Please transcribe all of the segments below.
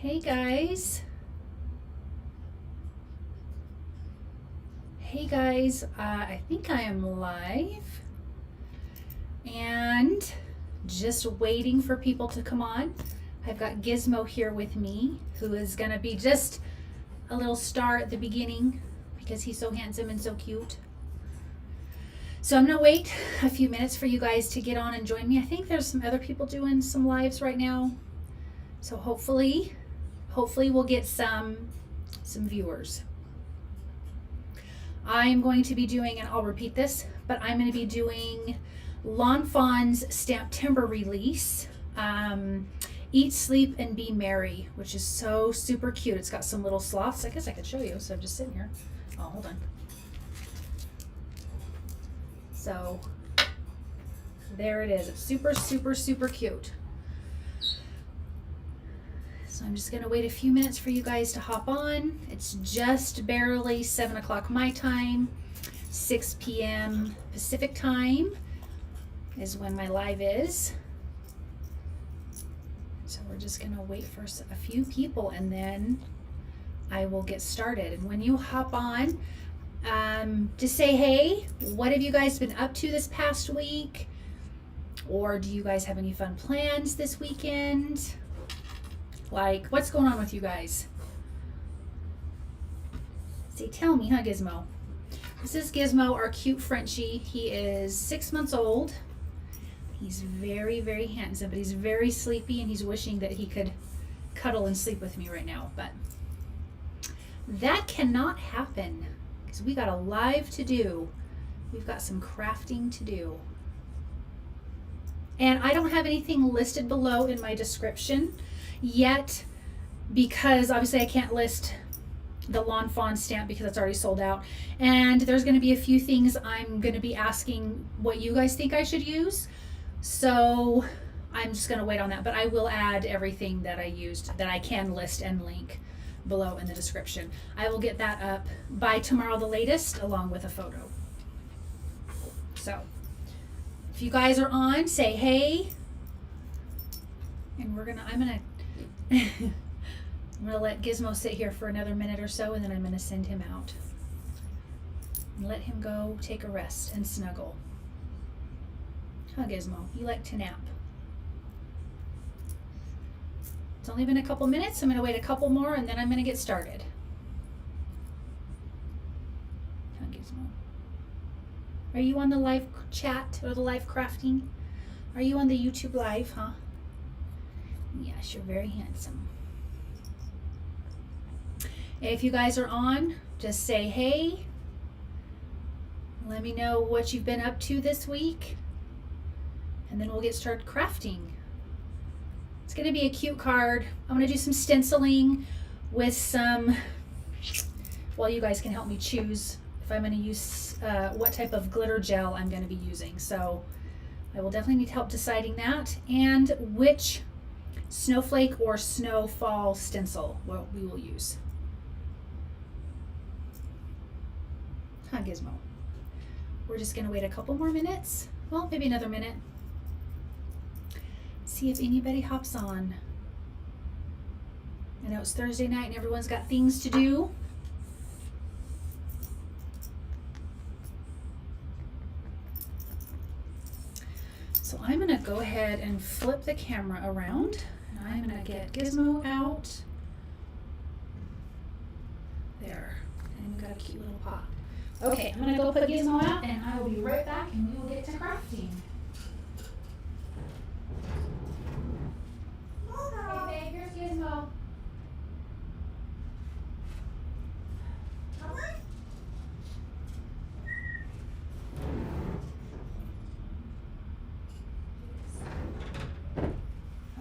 Hey guys. Hey guys, I think I am live and just waiting for people to come on. I've got Gizmo here with me, who is gonna be just a little star at the beginning because he's so handsome and so cute. So I'm gonna wait a few minutes for you guys to get on and join me. I think there's some other people doing some lives right now. So hopefully we'll get some viewers. I'm going to be doing, and I'll repeat this, but I'm going to be doing Lawn Fawn's STAMPtember release, Eat, Sleep, and Be Merry, which is so super cute. It's got some little sloths. I guess I could show you, so I'm just sitting here. Oh, hold on. So there it is. It's super, super, super cute. So I'm just going to wait a few minutes for you guys to hop on. It's just barely 7 o'clock my time, 6 p.m. Pacific time is when my live is. So we're just going to wait for a few people and then I will get started. And when you hop on, just say, hey, what have you guys been up to this past week? Or do you guys have any fun plans this weekend? Like, what's going on with you guys? Say, tell me, huh, Gizmo? This is Gizmo, our cute Frenchie. He is 6 months old. He's very, very handsome, but he's very sleepy, and he's wishing that he could cuddle and sleep with me right now. But that cannot happen because we got a live to do. We've got some crafting to do. And I don't have anything listed below in my description yet, because obviously I can't list the Lawn Fawn stamp because it's already sold out, and there's going to be a few things I'm going to be asking what you guys think I should use, so I'm just going to wait on that. But I will add everything that I used that I can list and link below in the description. I will get that up by tomorrow the latest, along with a photo. So if you guys are on, say hey, and I'm gonna let Gizmo sit here for another minute or so, and then I'm gonna send him out and let him go take a rest and snuggle. Huh, Gizmo? You like to nap. It's only been a couple minutes. I'm gonna wait a couple more, and then I'm gonna get started. Huh, Gizmo? Are you on the live chat or the live crafting? Are you on the YouTube live, huh? Yes, you're very handsome. If you guys are on, just say hey. Let me know what you've been up to this week, and then we'll get started crafting. It's going to be a cute card. I'm going to do some stenciling with some, well, you guys can help me choose if I'm going to use what type of glitter gel I'm going to be using. So I will definitely need help deciding that, and which snowflake or snowfall stencil we will use. Huh, Gizmo? We're just going to wait a couple more minutes. Well, maybe another minute. See if anybody hops on. I know it's Thursday night and everyone's got things to do. So I'm going to go ahead and flip the camera around. And I'm going to get Gizmo out. There. And we've got a cute little paw. Okay, I'm going to go put Gizmo out, and I will be right back, and we will get to crafting. Okay, babe, here's Gizmo.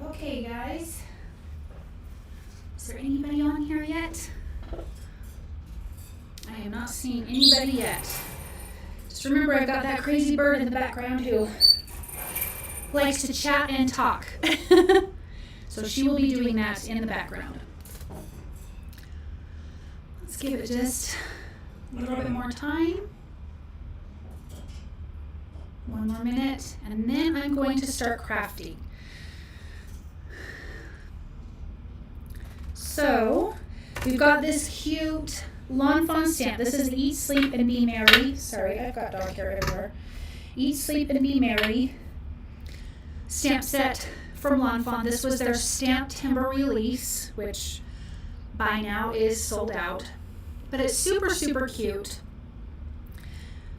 Okay, guys. Is there anybody on here yet? I am not seeing anybody yet. Just remember, I've got that crazy bird in the background who likes to chat and talk. So she will be doing that in the background. Let's give it just a little bit more time. One more minute, and then I'm going to start crafting. So we've got this cute Lawn Fawn stamp. This is Eat, Sleep, and Be Merry. Sorry, I've got dog hair everywhere. Eat, Sleep, and Be Merry stamp set from Lawn Fawn. This was their STAMPtember release, which by now is sold out. But it's super, super cute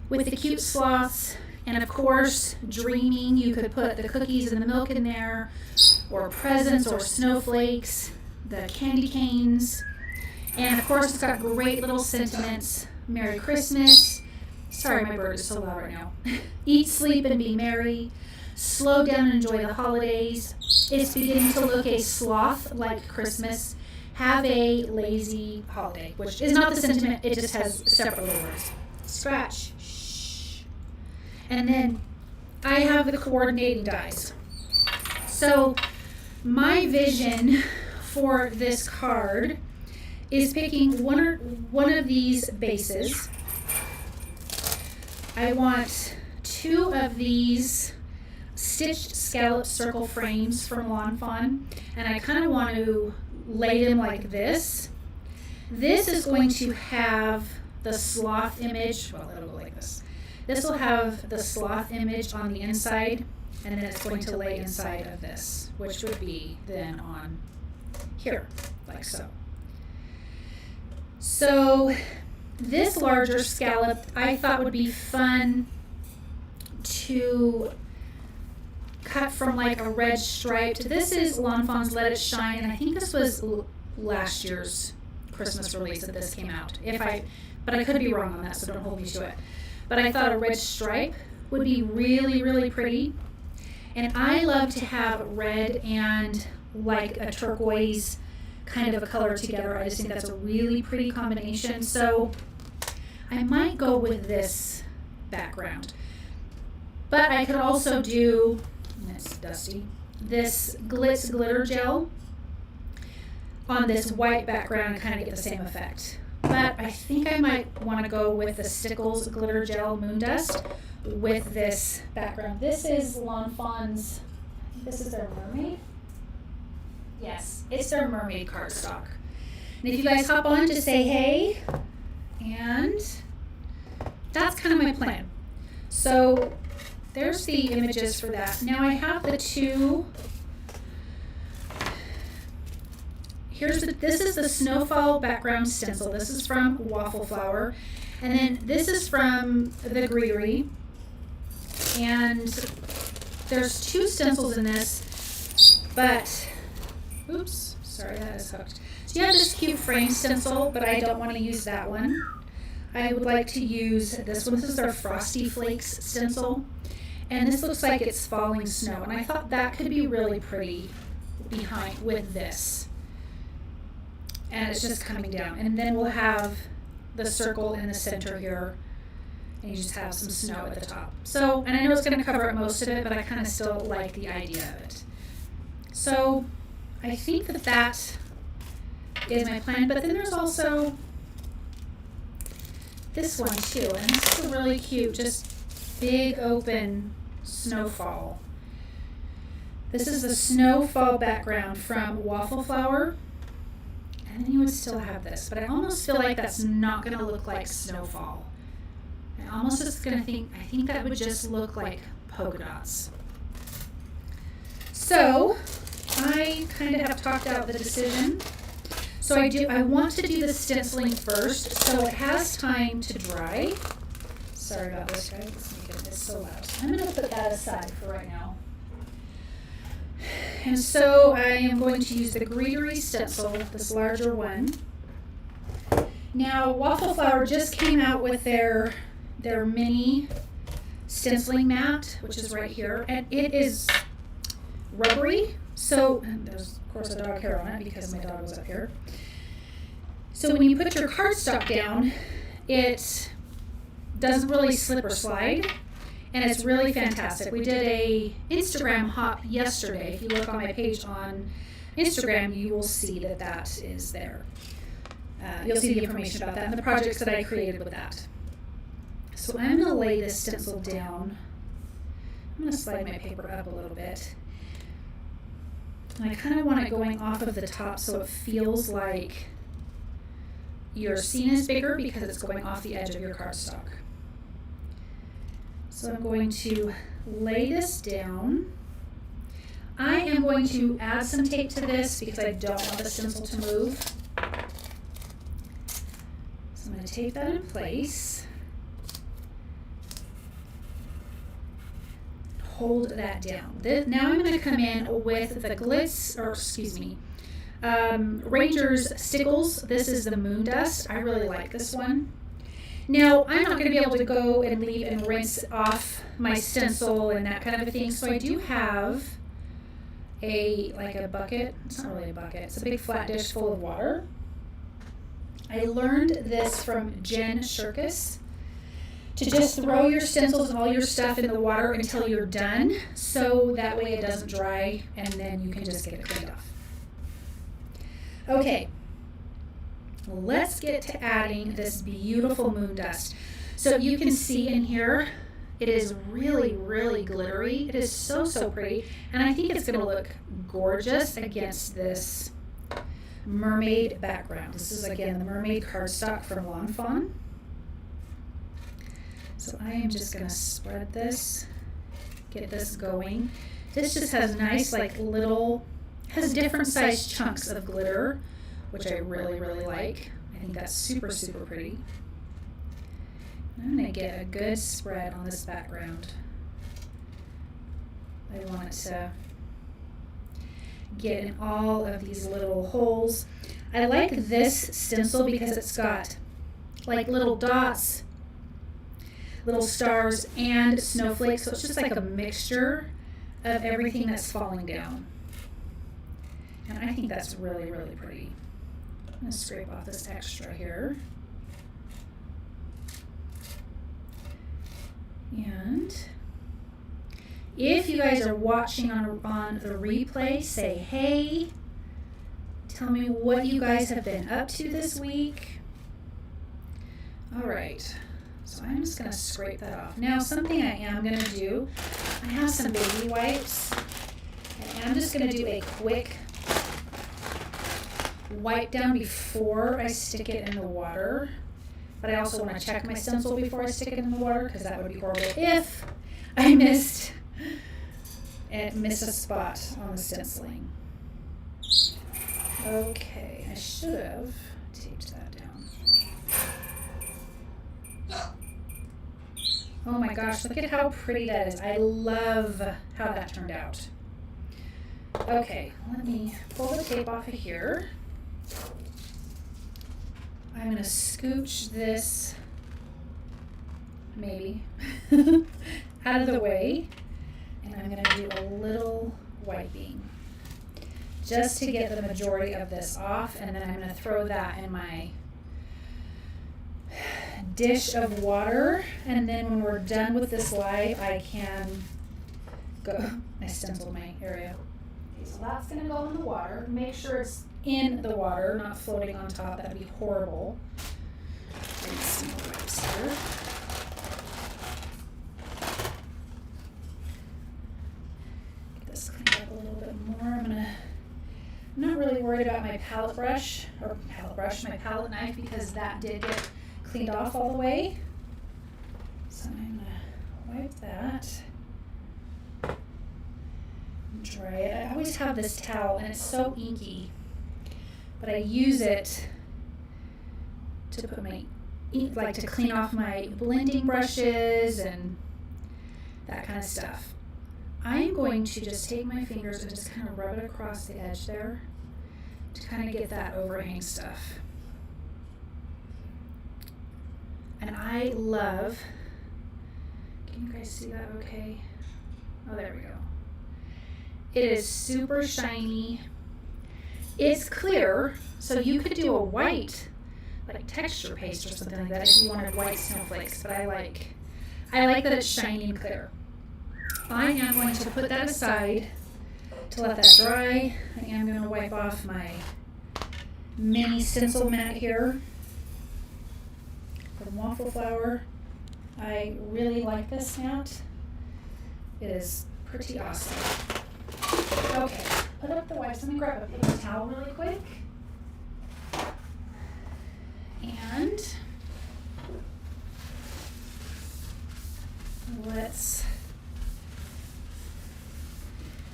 with the cute sloths. And of course, dreaming, you could put the cookies and the milk in there, or presents, or snowflakes, the candy canes. And of course, it's got great little sentiments. Merry Christmas. Sorry, my bird is so loud right now. Eat, sleep, and be merry. Slow down and enjoy the holidays. It's beginning to look a sloth like Christmas. Have a lazy holiday, which is not the sentiment, it just has separate little words. Scratch. Shh. And then I have the coordinating dies. So my vision for this card is picking one of these bases. I want 2 of these stitched scallop circle frames from Lawn Fawn, and I kind of want to lay them like this. This is going to have the sloth image. Well, it'll go like this. This will have the sloth image on the inside, and then it's going to lay inside of this, which would be then on here, like so. So this larger scallop I thought would be fun to cut from like a red striped. This is Lawn Fawn's Let It Shine, and I think this was last year's Christmas release that this came out. But I could be wrong on that, so don't hold me to it. But I thought a red stripe would be really, really pretty. And I love to have red and like a turquoise kind of a color together. I just think that's a really pretty combination. So I might go with this background. But I could also do, and it's dusty, this glitz glitter gel on this white background and kind of get the same effect. But I think I might want to go with the Stickles glitter gel moon dust with this background. This is Lawn Fawn's, I think this is their mermaid. Yes, it's their mermaid cardstock. And if you guys hop on to say hey, and that's kind of my plan. So there's the images for that. Now I have the 2. This is the Snowfall background stencil. This is from Waffle Flower. And then this is from the Greetery. And there's 2 stencils in this, but, oops, sorry, that is hooked. So you have this cute frame stencil, but I don't want to use that one. I would like to use this one. This is their Frosty Flakes stencil. And this looks like it's falling snow. And I thought that could be really pretty behind with this. And it's just coming down. And then we'll have the circle in the center here. And you just have some snow at the top. So, and I know it's going to cover up most of it, but I kind of still like the idea of it. So I think that that is my plan. But then there's also this one too. And this is a really cute, just big open Snowfall. This is the Snowfall background from Waffle Flower. And then you would still have this. But I almost feel like that's not going to look like Snowfall. I almost just going to think, I think that would just look like polka dots. So I kind of have talked out the decision. So I want to do the stenciling first, so it has time to dry. Sorry about this, guys. It's so loud. I'm going to put that aside for right now. And so I am going to use the Greetery stencil, this larger one. Now, Waffle Flower just came out with their mini stenciling mat, which is right here, and it is rubbery. So, and there's of course a dog hair on it because my dog was up here. So when you put your cardstock down, it doesn't really slip or slide, and it's really fantastic. We did a Instagram hop yesterday. If you look on my page on Instagram, you will see that that is there. You'll see the information about that and the projects that I created with that. So I'm going to lay this stencil down. I'm going to slide my paper up a little bit. And I kind of want it going off of the top so it feels like your scene is bigger because it's going off the edge of your cardstock. So I'm going to lay this down. I am going to add some tape to this because I don't want the stencil to move. So I'm going to tape that in place. Hold that down. Now I'm going to come in with the Ranger's Stickles. This is the Moon Dust. I really like this one. Now, I'm not going to be able to go and leave and rinse off my stencil and that kind of a thing, so I do have a bucket. It's not really a bucket. It's a big flat dish full of water. I learned this from Jen Shirkus, to just throw your stencils and all your stuff in the water until you're done, so that way it doesn't dry and then you can just get it cleaned off. Okay, let's get to adding this beautiful moon dust. So you can see in here, it is really, really glittery. It is so, so pretty. And I think it's gonna look gorgeous against this mermaid background. This is, again, the mermaid cardstock from Fawn. So I am just gonna spread this, get this going. This just has nice, has different sized chunks of glitter, which I really, really like. I think that's super, super pretty. I'm gonna get a good spread on this background. I want it to get in all of these little holes. I like this stencil because it's got like little dots, little stars, and snowflakes, so it's just like a mixture of everything that's falling down. And I think that's really, really pretty. I'm going to scrape off this extra here. And if you guys are watching on the replay, say hey. Tell me what you guys have been up to this week. All right. So I'm just going to scrape that off. Now, something I am going to do, I have some baby wipes, and I'm just going to do a quick wipe down before I stick it in the water. But I also want to check my stencil before I stick it in the water, because that would be horrible if I missed a spot on the stenciling. Okay, I should have taped that down. Oh my gosh, look at how pretty that is. I love how that turned out. Okay, let me pull the tape off of here. I'm going to scooch this, maybe, out of the way, and I'm going to do a little wiping just to get the majority of this off, and then I'm going to throw that in my dish of water, and then when we're done with this live, I can go. I stenciled my area. Okay, so that's going to go in the water. Make sure it's in the water, not floating on top. That'd be horrible. Get some more wipes here. Get this cleaned up a little bit more. I'm not really worried about my palette knife, because that did get cleaned off all the way. So I'm gonna wipe that. And dry it. I always have this towel, and it's so inky, but I use it to put my to clean off my blending brushes and that kind of stuff. I'm going to just take my fingers and just kind of rub it across the edge there to kind of get that overhang stuff. And I love, can you guys see that okay? Oh, there we go. It is super shiny. It's clear, so you could do a white, like texture paste or something like that if you wanted white snowflakes, but I like that it's shiny and clear. I am going to put that aside to let that dry. I am going to wipe off my mini Stencil Mat here from Waffle Flower. I really like this mat. It is pretty awesome. Okay, put up the wipes. Let me grab a paper towel really quick. And let's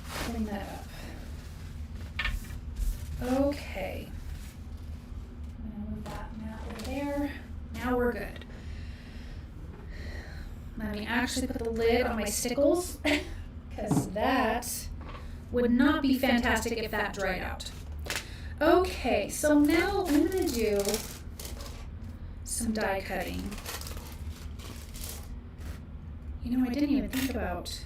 clean that up. Okay. I'm gonna move that mat over there. Now we're good. Let me actually put the lid on my Stickles because that would not be fantastic if that dried out. Okay, so now I'm gonna do some die cutting. You know, I didn't even think about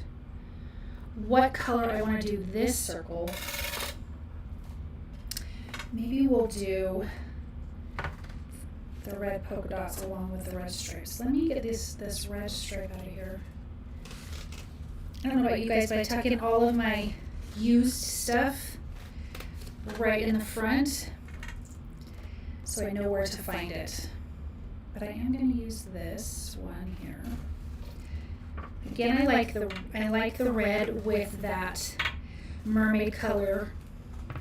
what color I want to do this circle. Maybe we'll do the red polka dots along with the red stripes. Let me get this red stripe out of here. I don't know about you guys, but I tuck in all of my used stuff right in the front so I know where to find it. But I am going to use this one here. Again, I like the red with that mermaid color,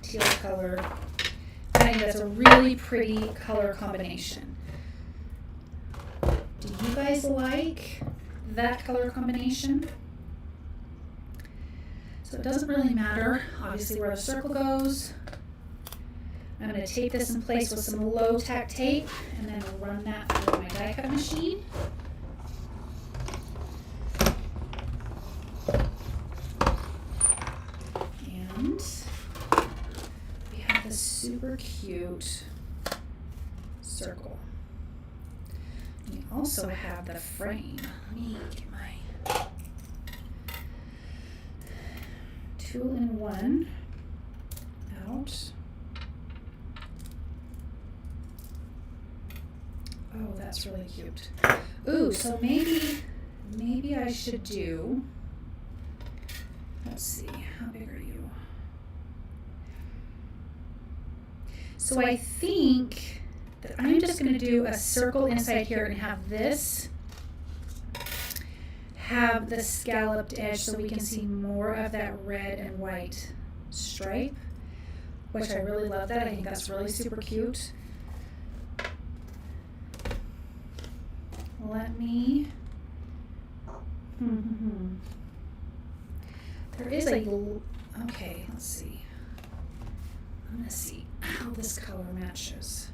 teal color. I think that's a really pretty color combination. Do you guys like that color combination? So it doesn't really matter, obviously, where the circle goes. I'm going to tape this in place with some low tack tape, and then I'll run that through my die cut machine. And we have this super cute circle. We also have the frame. Let me get my two-in-one out. Oh, that's really cute. Ooh, so maybe I should do, let's see, how big are you? So I think that I'm just going to do a circle inside here and have this have the scalloped edge so we can see more of that red and white stripe, which I really love that. I think that's really super cute. Let me, there is a, okay, let's see. I'm going to see how this color matches.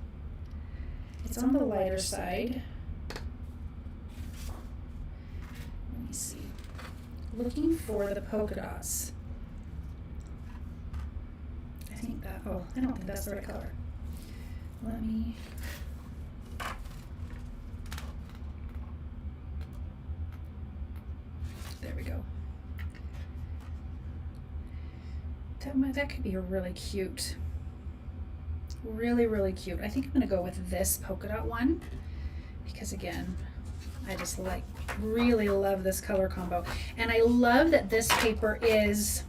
It's on the lighter side. Let me see. Looking for the polka dots. I think that, oh, I don't think that's the right color. Let me, there we go. That could be a really cute, really cute. I think I'm gonna go with this polka dot one because again, I just really love this color combo. And I love that this paper has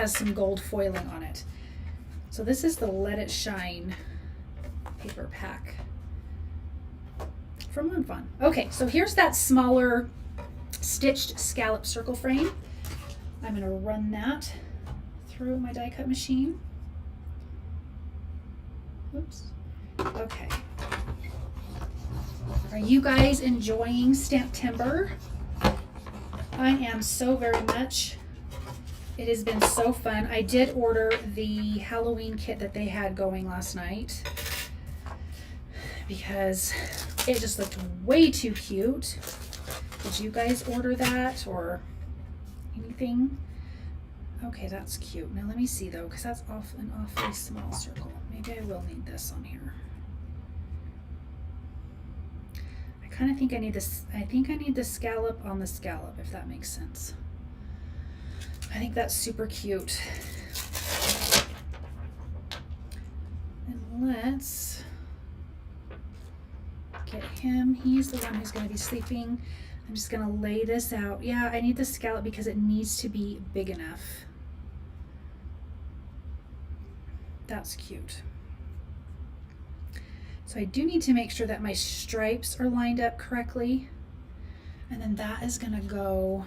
some gold foiling on it. So this is the Let It Shine paper pack from Fawn. Okay, so here's that smaller stitched scallop circle frame. I'm going to run that through my die cut machine. Oops. Okay. Are you guys enjoying STAMPtember? I am so very much. It has been so fun. I did order the Halloween kit that they had going last night because it just looked way too cute. Did you guys order that or anything? Okay, that's cute. Now let me see though, because that's an awfully small circle. Maybe I will need this on here. I kind of think I need this. I think I need the scallop on the scallop, if that makes sense. I think that's super cute. And let's get him. He's the one who's going to be sleeping. I'm just going to lay this out. Yeah, I need the scallop because it needs to be big enough. That's cute. So I do need to make sure that my stripes are lined up correctly. And then that is going to go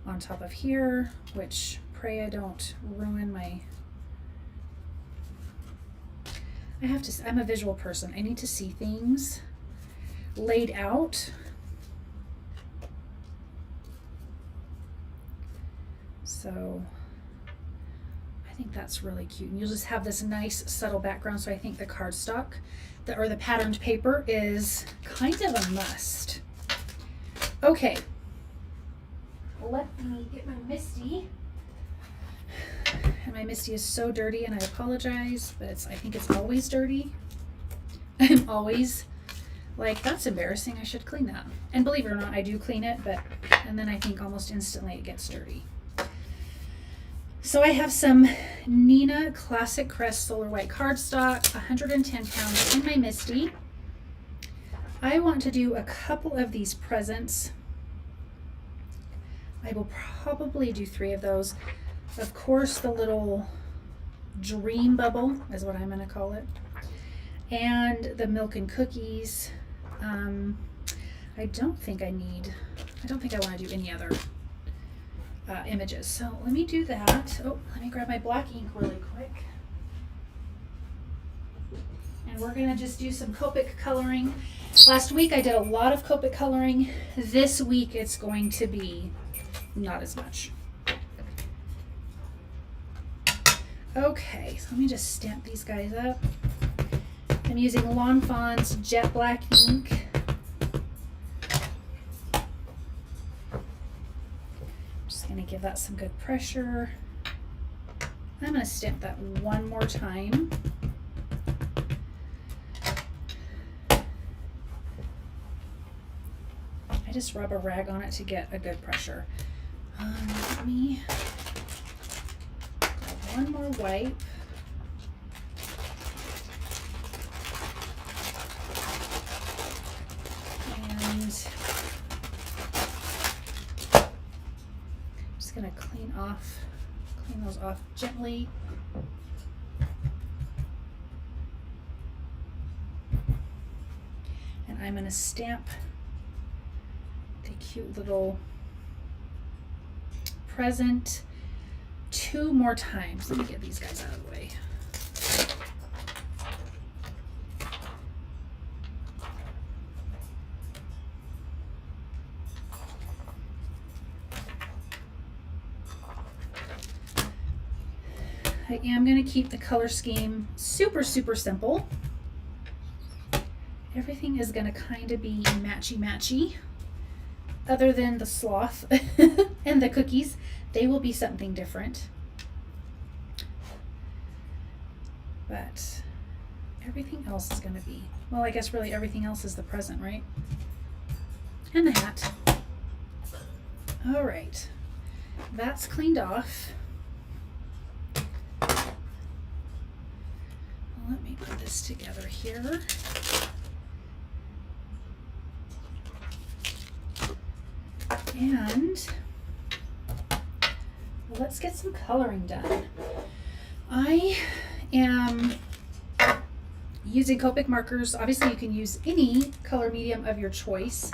on top of here, which pray I don't ruin my... I'm a visual person. I need to see things laid out. So I think that's really cute. And you'll just have this nice subtle background. So I think the cardstock or the patterned paper is kind of a must. Okay. Let me get my Misty. And my Misty is so dirty, and I apologize, but I think it's always dirty. I'm always like, that's embarrassing, I should clean that. And believe it or not, I do clean it, and then I think almost instantly it gets dirty. So I have some Nina Classic Crest Solar White cardstock, 110 pounds in my Misty. I want to do a couple of these presents. I will probably do 3 of those. Of course, the little dream bubble is what I'm going to call it. And the milk and cookies. I don't think I want to do any other images. So let me do that. Oh, let me grab my black ink really quick. And we're going to just do some Copic coloring. Last week I did a lot of Copic coloring. This week it's going to be not as much. Okay, so let me just stamp these guys up. I'm using Lawn Fawn's Jet Black ink. Just going to give that some good pressure. I'm going to stamp that one more time. I just rub a rag on it to get a good pressure. Let me one more wipe. And I'm just going to clean those off gently. And I'm going to stamp the cute little present 2 more times. Let me get these guys out of the way. I am going to keep the color scheme super, super simple. Everything is going to kind of be matchy-matchy. Other than the sloth and the cookies, they will be something different. But everything else is going to be, well, I guess really everything else is the present, right? And the hat. All right, that's cleaned off. Let me put this together here. And let's get some coloring done. I am using Copic markers. Obviously you can use any color medium of your choice.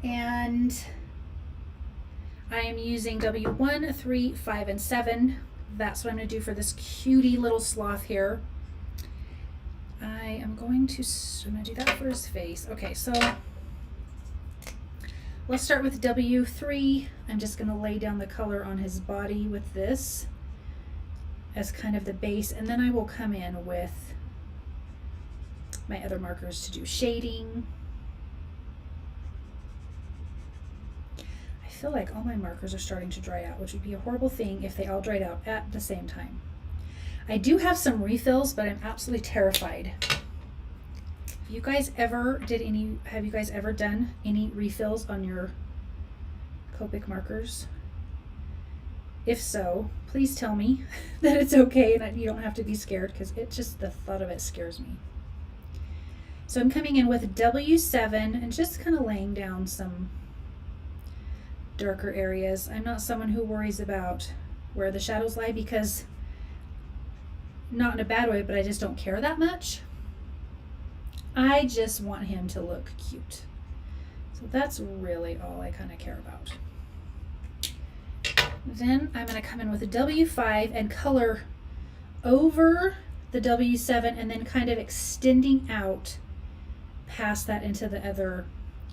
And I am using W1, 3, 5, and 7. That's what I'm going to do for this cutie little sloth here. I'm going to do that for his face. Okay, so let's start with W3. I'm just going to lay down the color on his body with this as kind of the base, and then I will come in with my other markers to do shading. I feel like all my markers are starting to dry out, which would be a horrible thing if they all dried out at the same time. I do have some refills, but I'm absolutely terrified. Have you guys ever done any refills on your Copic markers? If so, please tell me that it's okay and that you don't have to be scared, because the thought of it scares me. So I'm coming in with W7 and just kind of laying down some darker areas. I'm not someone who worries about where the shadows lie, because not in a bad way, but I just don't care that much. I just want him to look cute. So that's really all I kind of care about. Then I'm going to come in with a W5 and color over the W7 and then kind of extending out past that into the other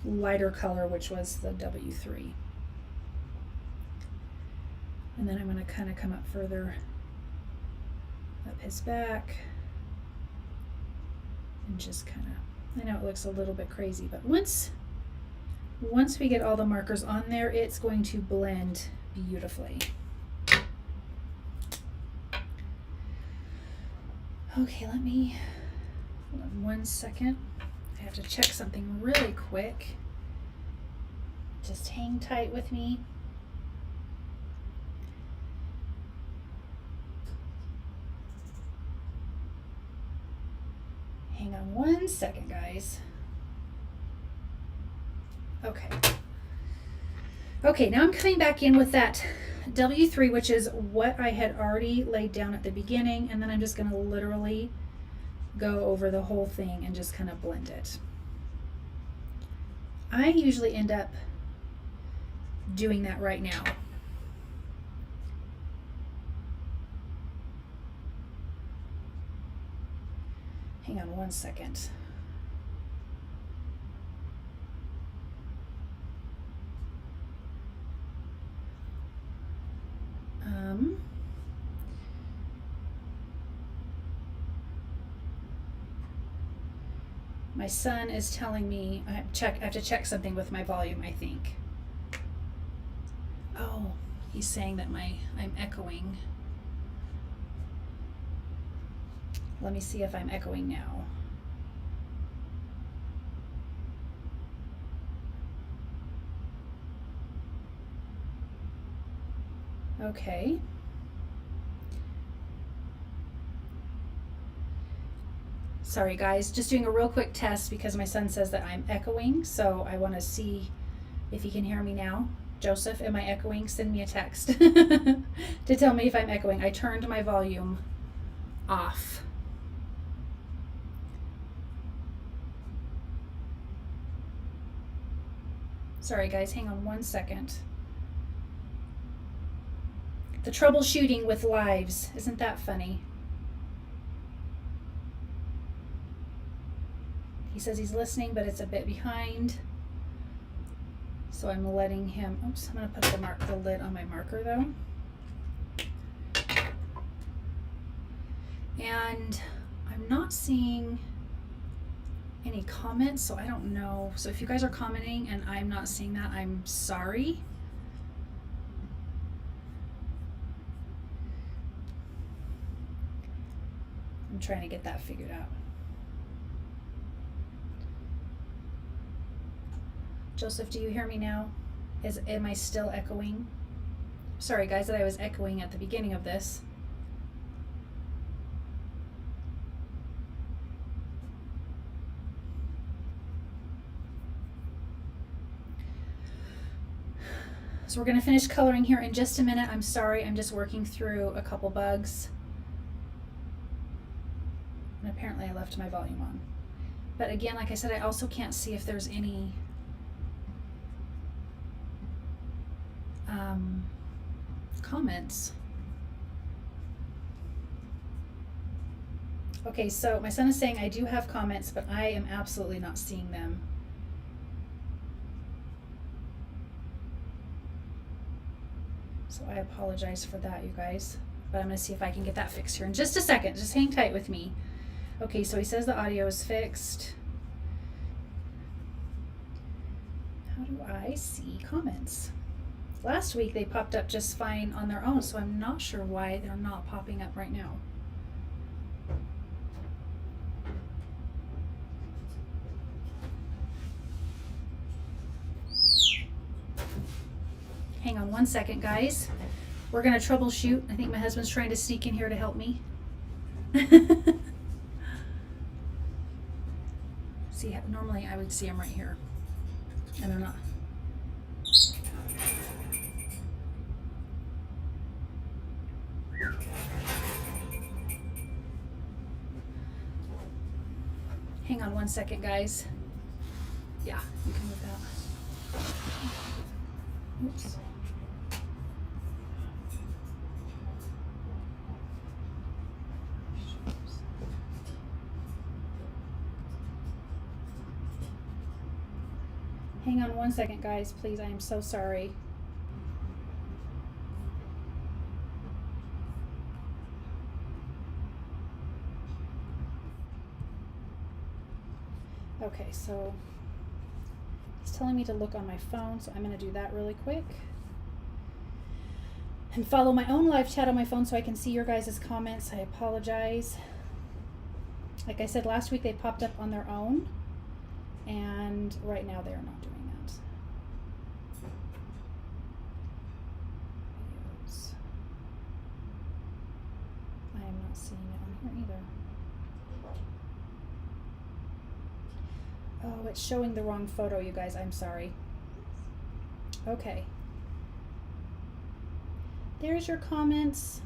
lighter color, which was the W3. And then I'm going to kind of come up further up his back and just kind of, I know it looks a little bit crazy, but once we get all the markers on there, it's going to blend beautifully. Okay, hold on 1 second. I have to check something really quick. Just hang tight with me. Hang on 1 second, guys. Okay, now I'm coming back in with that W3, which is what I had already laid down at the beginning, and then I'm just going to literally go over the whole thing and just kind of blend it. I usually end up doing that right now. Hang on 1 second. My son is telling me I have to check something with my volume, I think. Oh, he's saying that I'm echoing. Let me see if I'm echoing now. Okay. Sorry guys, just doing a real quick test because my son says that I'm echoing, so I want to see if he can hear me now. Joseph, am I echoing? Send me a text to tell me if I'm echoing. I turned my volume off. Sorry guys, hang on 1 second. The troubleshooting with lives, isn't that funny? He says he's listening, but it's a bit behind. So I'm letting him, oops, I'm gonna put the lid on my marker though. And I'm not seeing any comments, so I don't know. So if you guys are commenting and I'm not seeing that, I'm sorry. I'm trying to get that figured out. Joseph, do you hear me now? Am I still echoing? Sorry guys that I was echoing at the beginning of this. So we're going to finish coloring here in just a minute. I'm sorry, I'm just working through a couple bugs. And apparently I left my volume on. But again, like I said, I also can't see if there's any comments. Okay, so my son is saying I do have comments, but I am absolutely not seeing them. So I apologize for that, you guys. But I'm going to see if I can get that fixed here in just a second. Just hang tight with me. Okay, so he says the audio is fixed. How do I see comments? Last week they popped up just fine on their own, so I'm not sure why they're not popping up right now. Hang on 1 second, guys. We're going to troubleshoot. I think my husband's trying to sneak in here to help me. See, normally I would see him right here. And they're not. Hang on 1 second, guys. Yeah, you can move that. Oops. Hang on one second, guys, please. I am so sorry. Okay, so he's telling me to look on my phone, so I'm going to do that really quick. And follow my own live chat on my phone so I can see your guys' comments. I apologize. Like I said, last week they popped up on their own, and right now they are not doing that. Videos. I am not seeing it on here either. Oh, it's showing the wrong photo, you guys. I'm sorry. Okay. There's your comments.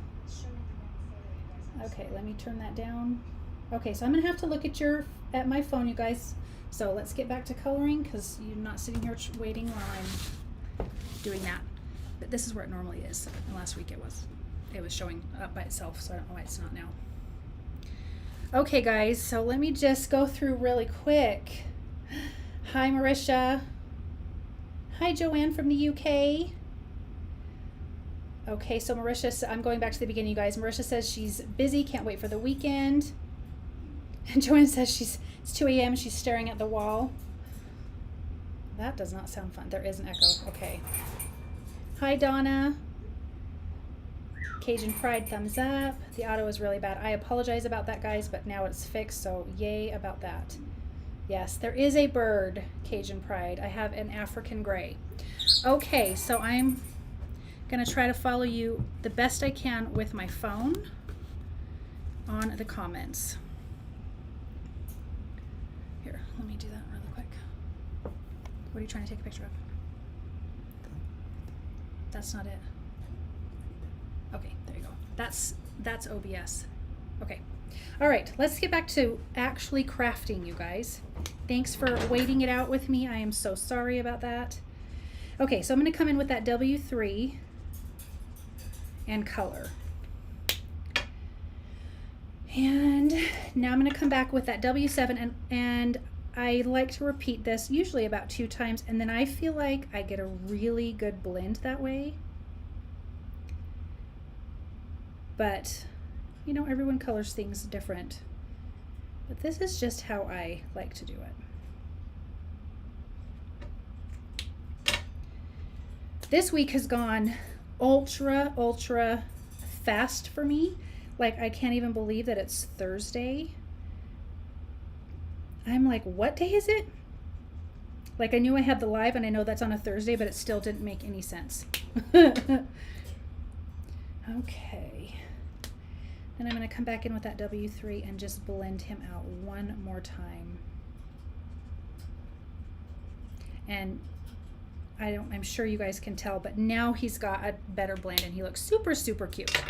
Okay, let me turn that down. Okay, so I'm gonna have to look at my phone, you guys. So let's get back to coloring because you're not sitting here waiting while I'm doing that. But this is where it normally is. And last week it was showing up by itself, so I don't know why it's not now. Okay, guys, so let me just go through really quick. Hi, Marisha. Hi, Joanne from the UK. Okay, so Marisha, I'm going back to the beginning, you guys. Marisha says she's busy, can't wait for the weekend. And Joanne says it's 2 a.m. She's staring at the wall. That does not sound fun. There is an echo. Okay. Hi, Donna. Cajun Pride, thumbs up. The auto is really bad. I apologize about that, guys, but now it's fixed, so yay about that. Yes, there is a bird, Cajun Pride. I have an African gray. Okay, so I'm going to try to follow you the best I can with my phone on the comments. Here, let me do that really quick. What are you trying to take a picture of? That's not it. Okay, there you go. That's OBS. Okay. All right, let's get back to actually crafting, you guys. Thanks for waiting it out with me. I am so sorry about that. Okay, so I'm going to come in with that W3 and color. And now I'm going to come back with that W7 and I like to repeat this usually about 2 times, and then I feel like I get a really good blend that way. But you know, everyone colors things different. But this is just how I like to do it. This week has gone ultra fast for me. Like, I can't even believe that it's Thursday. I'm like, what day is it? Like, I knew I had the live and I know that's on a Thursday, but it still didn't make any sense. Okay. Then I'm going to come back in with that W3 and just blend him out one more time. And I'm sure you guys can tell, but now he's got a better blend and he looks super cute.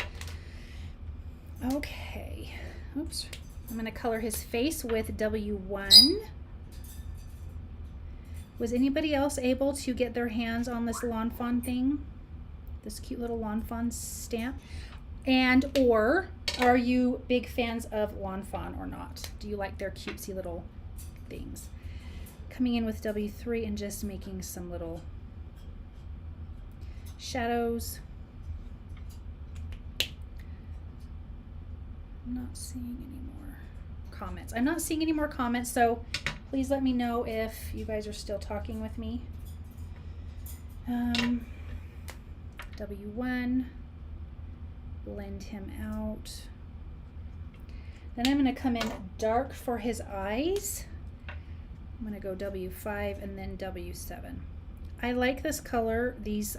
Okay. Oops. I'm going to color his face with W1. Was anybody else able to get their hands on this Lawn Fawn thing? This cute little Lawn Fawn stamp? And or are you big fans of Lawn Fawn or not? Do you like their cutesy little things? Coming in with W3 and just making some little shadows. I'm not seeing any more comments. I'm not seeing any more comments, so please let me know if you guys are still talking with me. W1. Blend him out. Then I'm going to come in dark for his eyes. I'm going to go W5 and then W7. I like this color, these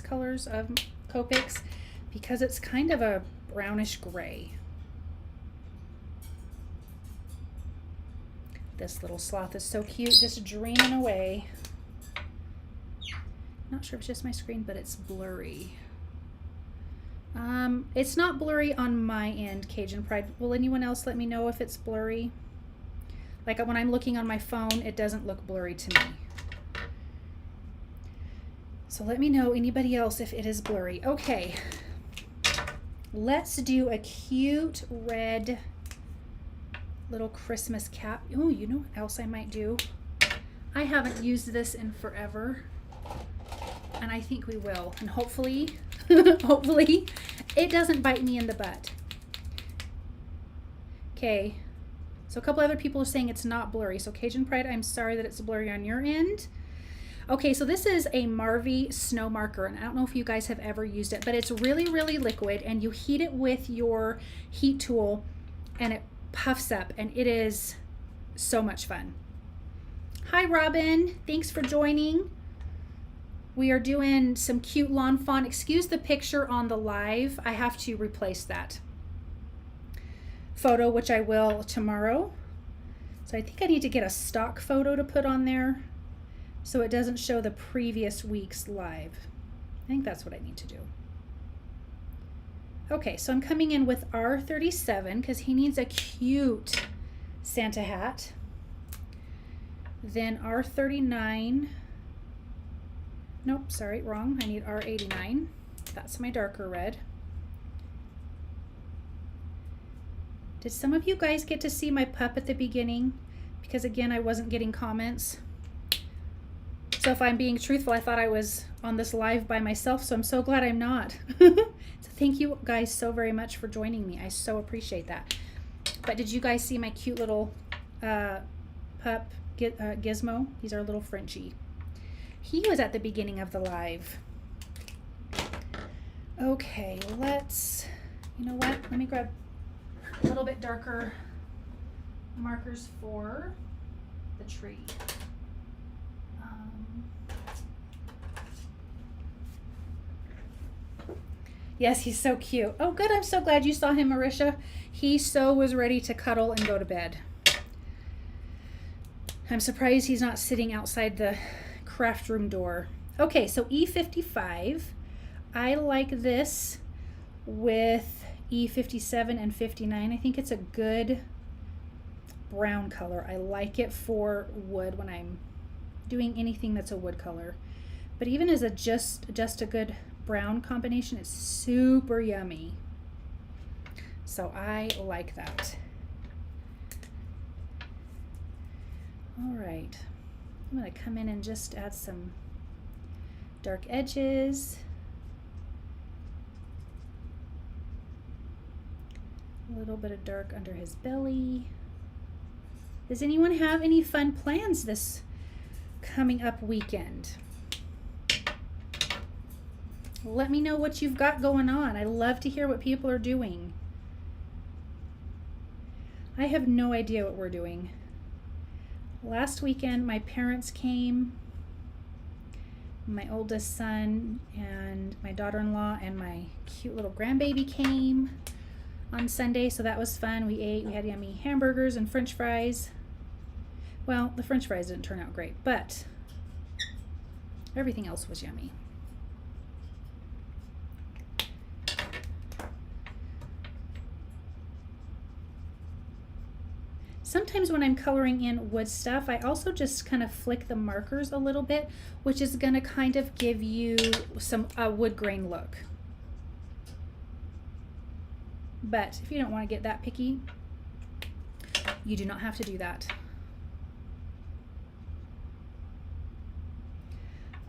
colors of Copics, because it's kind of a brownish gray. This little sloth is so cute, just dreaming away. Not sure if it's just my screen, but it's blurry. It's not blurry on my end, Cajun Pride. Will anyone else let me know if it's blurry? Like when I'm looking on my phone, it doesn't look blurry to me. So let me know, anybody else, if it is blurry. Okay, let's do a cute red little Christmas cap. Oh, you know what else I might do? I haven't used this in forever, and I think we will. And hopefully, hopefully it doesn't bite me in the butt. Okay, so a couple other people are saying it's not blurry. So Cajun Pride, I'm sorry that it's blurry on your end. Okay, so this is a Marvy snow marker, and I don't know if you guys have ever used it, but it's really, really liquid, and you heat it with your heat tool, and it puffs up, and it is so much fun. Hi, Robin. Thanks for joining. We are doing some cute lawn fawn. Excuse the picture on the live. I have to replace that photo, which I will tomorrow. So I think I need to get a stock photo to put on there so it doesn't show the previous week's live. I think that's what I need to do. Okay, so I'm coming in with R37 because he needs a cute Santa hat. Then R39. Nope, sorry, wrong. I need R89. That's my darker red. Did some of you guys get to see my pup at the beginning? Because again, I wasn't getting comments. So if I'm being truthful, I thought I was on this live by myself, so I'm so glad I'm not. So thank you guys so very much for joining me. I so appreciate that. But did you guys see my cute little pup Gizmo? He's our little Frenchie. He was at the beginning of the live. Okay, let's, you know what? Let me grab a little bit darker markers for the tree. Yes, he's so cute. Oh, good. I'm so glad you saw him, Marisha. He so was ready to cuddle and go to bed. I'm surprised he's not sitting outside the craft room door. Okay, so E55. I like this with E57 and 59. I think it's a good brown color. I like it for wood when I'm doing anything that's a wood color. But even as a just a good brown combination, it's super yummy. So I like that. All right, I'm going to come in and just add some dark edges. A little bit of dark under his belly. Does anyone have any fun plans this coming up weekend? Let me know what you've got going on. I love to hear what people are doing. I have no idea what we're doing. Last weekend, my parents came, my oldest son and my daughter-in-law and my cute little grandbaby came on Sunday, so that was fun. We ate, we had yummy hamburgers and french fries. Well, the french fries didn't turn out great, but everything else was yummy. Sometimes when I'm coloring in wood stuff, I also just kind of flick the markers a little bit, which is going to kind of give you some wood grain look. But if you don't want to get that picky, you do not have to do that.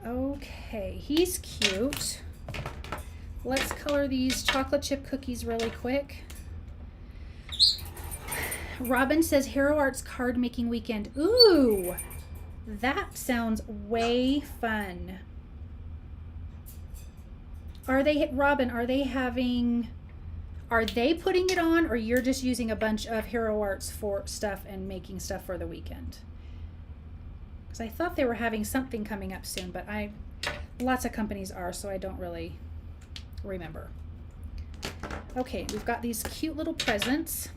Okay, he's cute. Let's color these chocolate chip cookies really quick. Robin says Hero Arts card making weekend. Ooh, that sounds way fun. Are they, Robin, are they putting it on, or you're just using a bunch of Hero Arts for stuff and making stuff for the weekend? Because I thought they were having something coming up soon, but lots of companies are, so I don't really remember. Okay, we've got these cute little presents.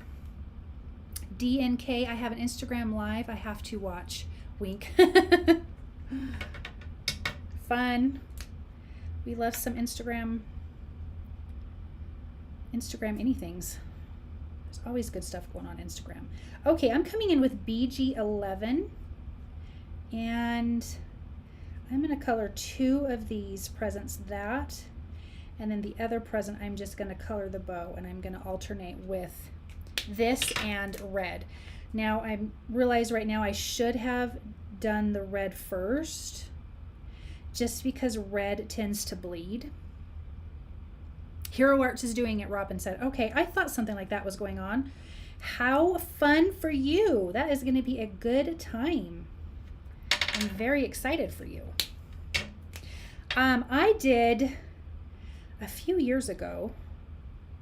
DNK, I have an Instagram live I have to watch. Wink. Fun. We love some Instagram anythings. There's always good stuff going on Instagram. Okay, I'm coming in with BG11, and I'm going to color 2 of these presents that, and then the other present I'm just going to color the bow, and I'm going to alternate with this and red. Now I realize right now I should have done the red first, just because red tends to bleed. Hero Arts is doing it, Robin said. Okay, I thought something like that was going on. How fun for you. That is going to be a good time. I'm very excited for you. I did a few years ago,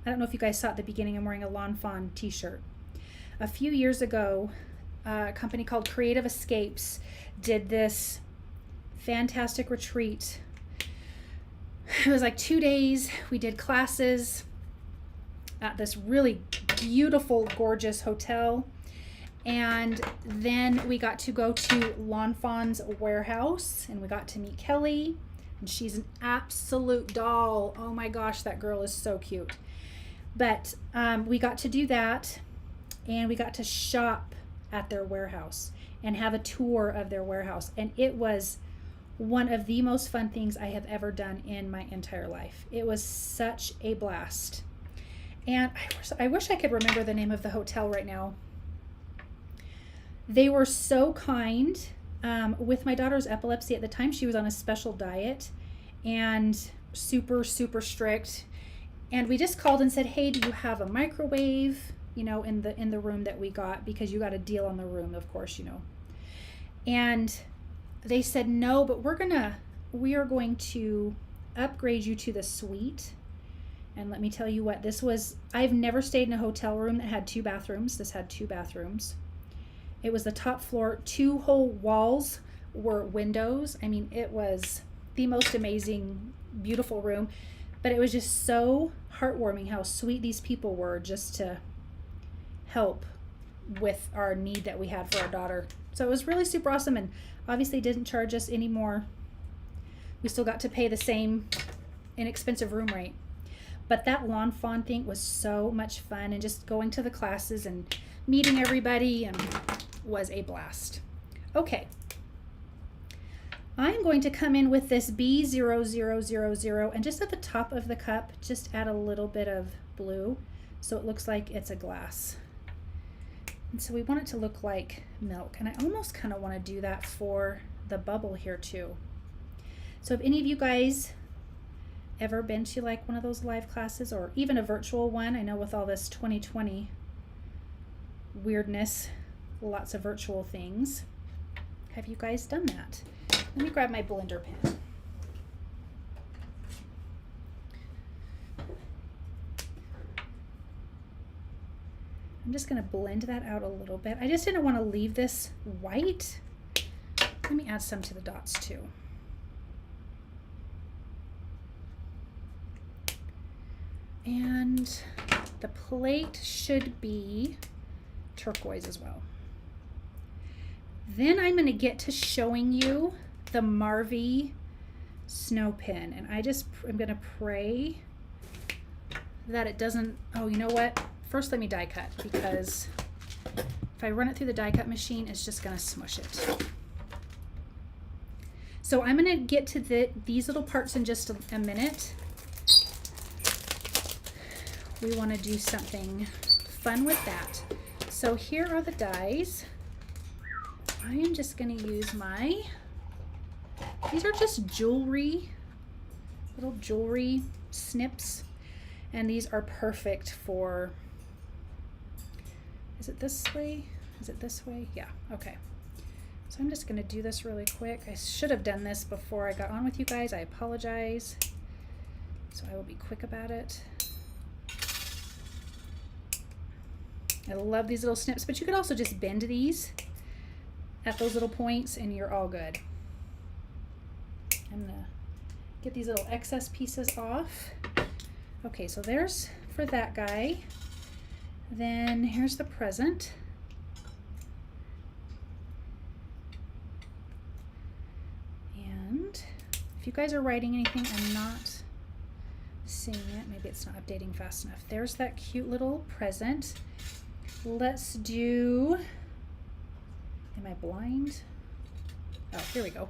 I don't know if you guys saw at the beginning, I'm wearing a Lawn Fawn t-shirt. A few years ago, a company called Creative Escapes did this fantastic retreat. It was like 2 days. We did classes at this really beautiful, gorgeous hotel. And then we got to go to Lawn Fawn's warehouse, and we got to meet Kelly. And she's an absolute doll. Oh my gosh, that girl is so cute. But we got to do that, and we got to shop at their warehouse and have a tour of their warehouse. And it was one of the most fun things I have ever done in my entire life. It was such a blast. And I wish I could remember the name of the hotel right now. They were so kind. With my daughter's epilepsy at the time, she was on a special diet and super, super strict. And we just called and said, hey, do you have a microwave, you know, in the room that we got, because you got a deal on the room, of course, you know. And they said, no, but we are going to upgrade you to the suite. And let me tell you what, I've never stayed in a hotel room that had 2 bathrooms. This had 2 bathrooms. It was the top floor, 2 whole walls were windows. I mean, it was the most amazing, beautiful room. But it was just so heartwarming how sweet these people were, just to help with our need that we had for our daughter. So it was really super awesome, and obviously didn't charge us any more. We still got to pay the same inexpensive room rate. But that Lawn Fawn thing was so much fun, and just going to the classes and meeting everybody and was a blast. Okay. I'm going to come in with this B0000, and just at the top of the cup, just add a little bit of blue so it looks like it's a glass. And so we want it to look like milk, and I almost kind of want to do that for the bubble here too. So if any of you guys ever been to like one of those live classes, or even a virtual one, I know with all this 2020 weirdness, lots of virtual things. Have you guys done that? Let me grab my blender pen. I'm just going to blend that out a little bit. I just didn't want to leave this white. Let me add some to the dots too. And the plate should be turquoise as well. Then I'm going to get to showing you the Marvy snow pin, and I'm going to pray that it doesn't, oh, you know what? First let me die cut, because if I run it through the die cut machine, it's just going to smush it. So I'm going to get to these little parts in just a minute. We want to do something fun with that. So here are the dies. I am just going to use these are just jewelry, little jewelry snips, and these are perfect for, is it this way? Is it this way? Yeah, okay. So I'm just going to do this really quick. I should have done this before I got on with you guys. I apologize. So I will be quick about it. I love these little snips, but you could also just bend these at those little points and you're all good. I'm gonna get these little excess pieces off. Okay, so there's for that guy. Then here's the present. And if you guys are writing anything, I'm not seeing it. Maybe it's not updating fast enough. There's that cute little present. Let's do, am I blind? Oh, here we go.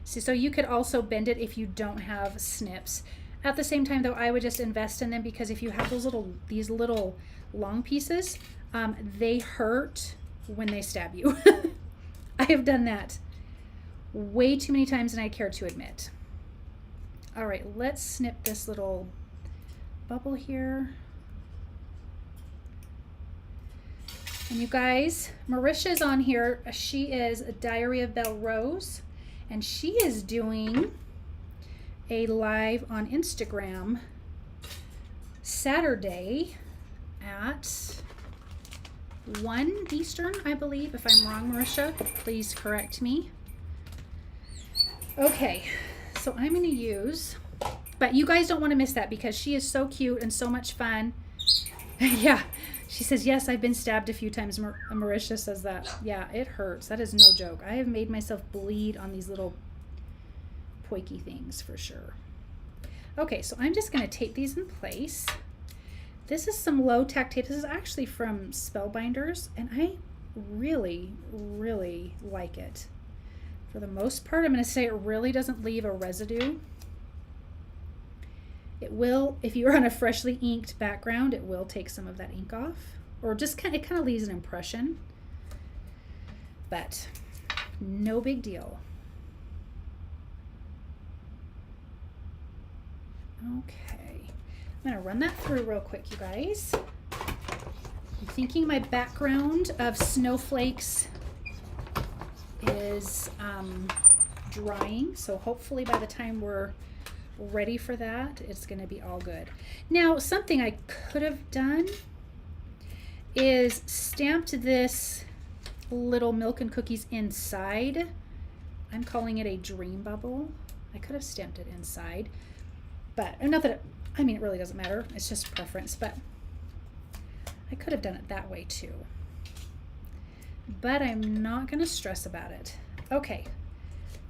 So you could also bend it if you don't have snips. At the same time though, I would just invest in them, because if you have these little long pieces, they hurt when they stab you. I have done that way too many times than I care to admit. All right, let's snip this little bubble here. And you guys, Marisha's on here. She is a Diary of Belle Rose, and she is doing a live on Instagram Saturday at 1 Eastern, I believe. If I'm wrong, Marisha, please correct me. Okay, so I'm going to use, but you guys don't want to miss that because she is so cute and so much fun. Yeah, she says, yes, I've been stabbed a few times. Marisha says that. Yeah, it hurts. That is no joke. I have made myself bleed on these little poiky things for sure. Okay, so I'm just going to tape these in place. This is some low tack tape. This is actually from Spellbinders, and I really, really like it. For the most part, I'm going to say it really doesn't leave a residue. It will, if you're on a freshly inked background, it will take some of that ink off, or just kind of leaves an impression, but no big deal. Okay, I'm going to run that through real quick, you guys. I'm thinking my background of snowflakes is drying, so hopefully by the time we're ready for that, it's going to be all good. Now, something I could have done is stamped this little milk and cookies inside. I'm calling it a dream bubble. I could have stamped it inside, but not that I mean, it really doesn't matter. It's just preference, but I could have done it that way too. But I'm not going to stress about it. Okay,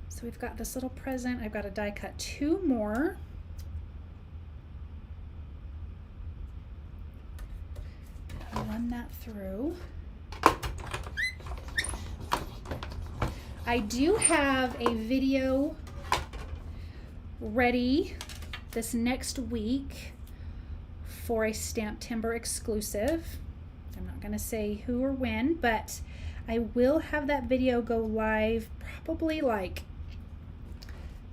so we've got this little present. I've got to die cut 2 more. I'll run that through. I do have a video ready this next week for a STAMPtember exclusive. I'm not going to say who or when, but I will have that video go live probably like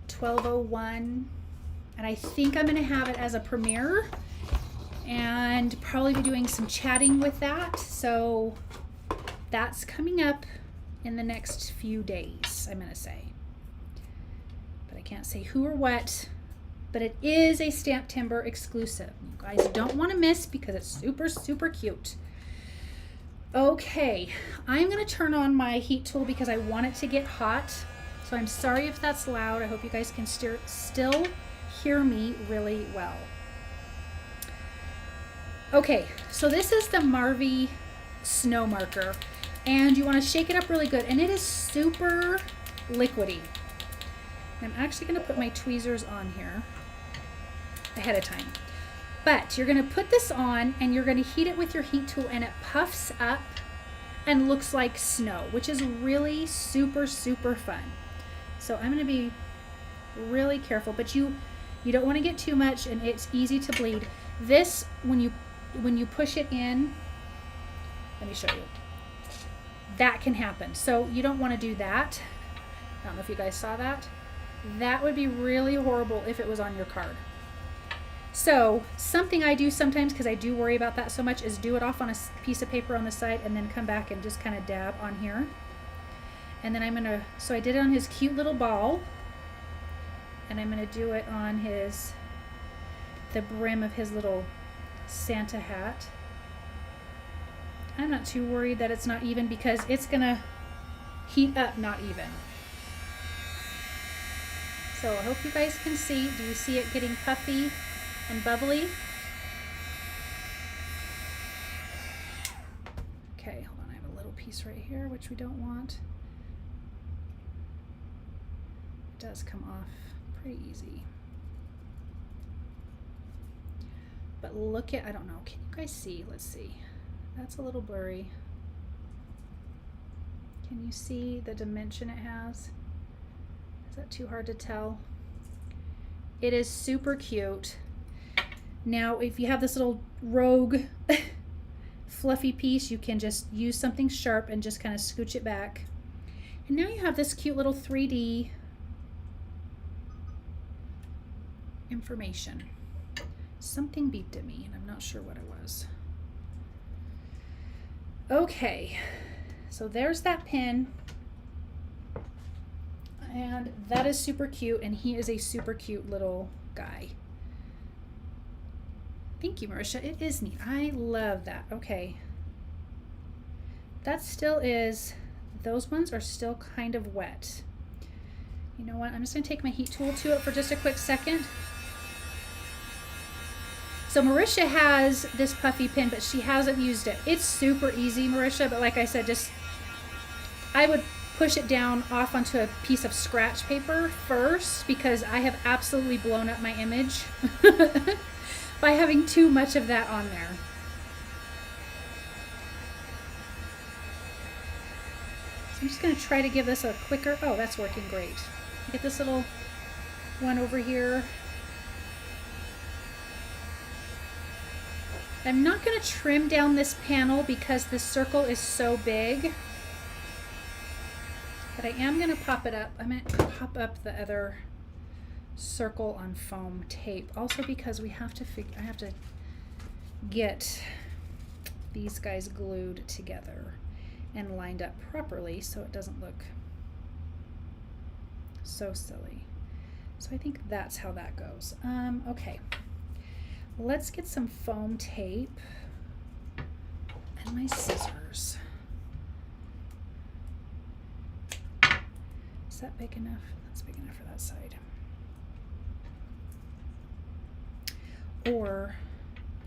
12:01, and I think I'm going to have it as a premiere and probably be doing some chatting with that. So that's coming up in the next few days, I'm going to say. But I can't say who or what, but it is a STAMPtember exclusive. You guys don't want to miss because it's super, super cute. Okay, I'm going to turn on my heat tool because I want it to get hot. So I'm sorry if that's loud. I hope you guys can still hear me really well. Okay, so this is the Marvy snow marker, and you want to shake it up really good, and it is super liquidy. I'm actually going to put my tweezers on here ahead of time. But you're going to put this on and you're going to heat it with your heat tool, and it puffs up and looks like snow, which is really super, super fun. So I'm going to be really careful, but you don't want to get too much, and it's easy to bleed. This, when you push it in, let me show you. That can happen. So you don't want to do that. I don't know if you guys saw that. That would be really horrible if it was on your card. So something I do sometimes, because I do worry about that so much, is do it off on a piece of paper on the side and then come back and just kind of dab on here. And then I'm going to, so I did it on his cute little ball, and I'm going to do it on the brim of his little Santa hat. I'm not too worried that it's not even because it's going to heat up not even. So I hope you guys can see. Do you see it getting puffy and bubbly? Okay, hold on. I have a little piece right here, which we don't want. It does come off pretty easy. But look at, I don't know, can you guys see? Let's see. That's a little blurry. Can you see the dimension it has? Is that too hard to tell? It is super cute. Now, if you have this little rogue fluffy piece, you can just use something sharp and just kind of scooch it back. And now you have this cute little 3D information. Something beeped at me and I'm not sure what it was. Okay, so there's that pin. And that is super cute, and he is a super cute little guy. Thank you, Marisha. It is neat. I love that. Okay. That still is, those ones are still kind of wet. You know what? I'm just going to take my heat tool to it for just a quick second. So Marisha has this puffy pin, but she hasn't used it. It's super easy, Marisha, but like I said, just, I would push it down off onto a piece of scratch paper first, because I have absolutely blown up my image by having too much of that on there. So I'm just going to try to give this a quicker, oh, that's working great. Get this little one over here. I'm not going to trim down this panel because this circle is so big. But I am going to pop it up. I'm going to pop up the other circle on foam tape. Also because we have to I have to get these guys glued together and lined up properly so it doesn't look so silly. So I think that's how that goes. Okay. Let's get some foam tape and my scissors. Is that big enough? That's big enough for that side. Or,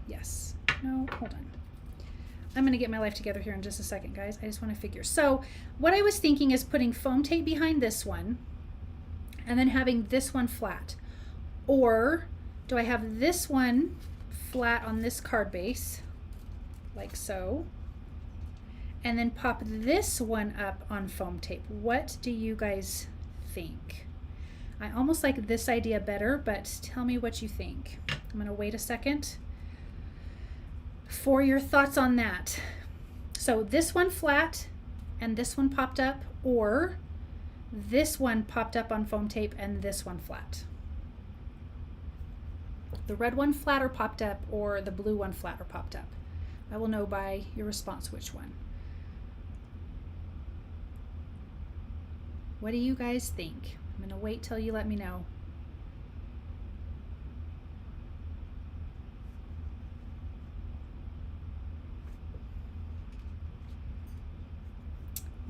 yes. No, hold on. I'm going to get my life together here in just a second, guys. I just want to figure. So what I was thinking is putting foam tape behind this one and then having this one flat. Or do I have this one flat on this card base, like so, and then pop this one up on foam tape? What do you guys think? I almost like this idea better, but tell me what you think. I'm going to wait a second for your thoughts on that. So this one flat and this one popped up, or this one popped up on foam tape and this one flat. The red one flat or popped up, or the blue one flat or popped up. I will know by your response which one. What do you guys think? I'm going to wait till you let me know.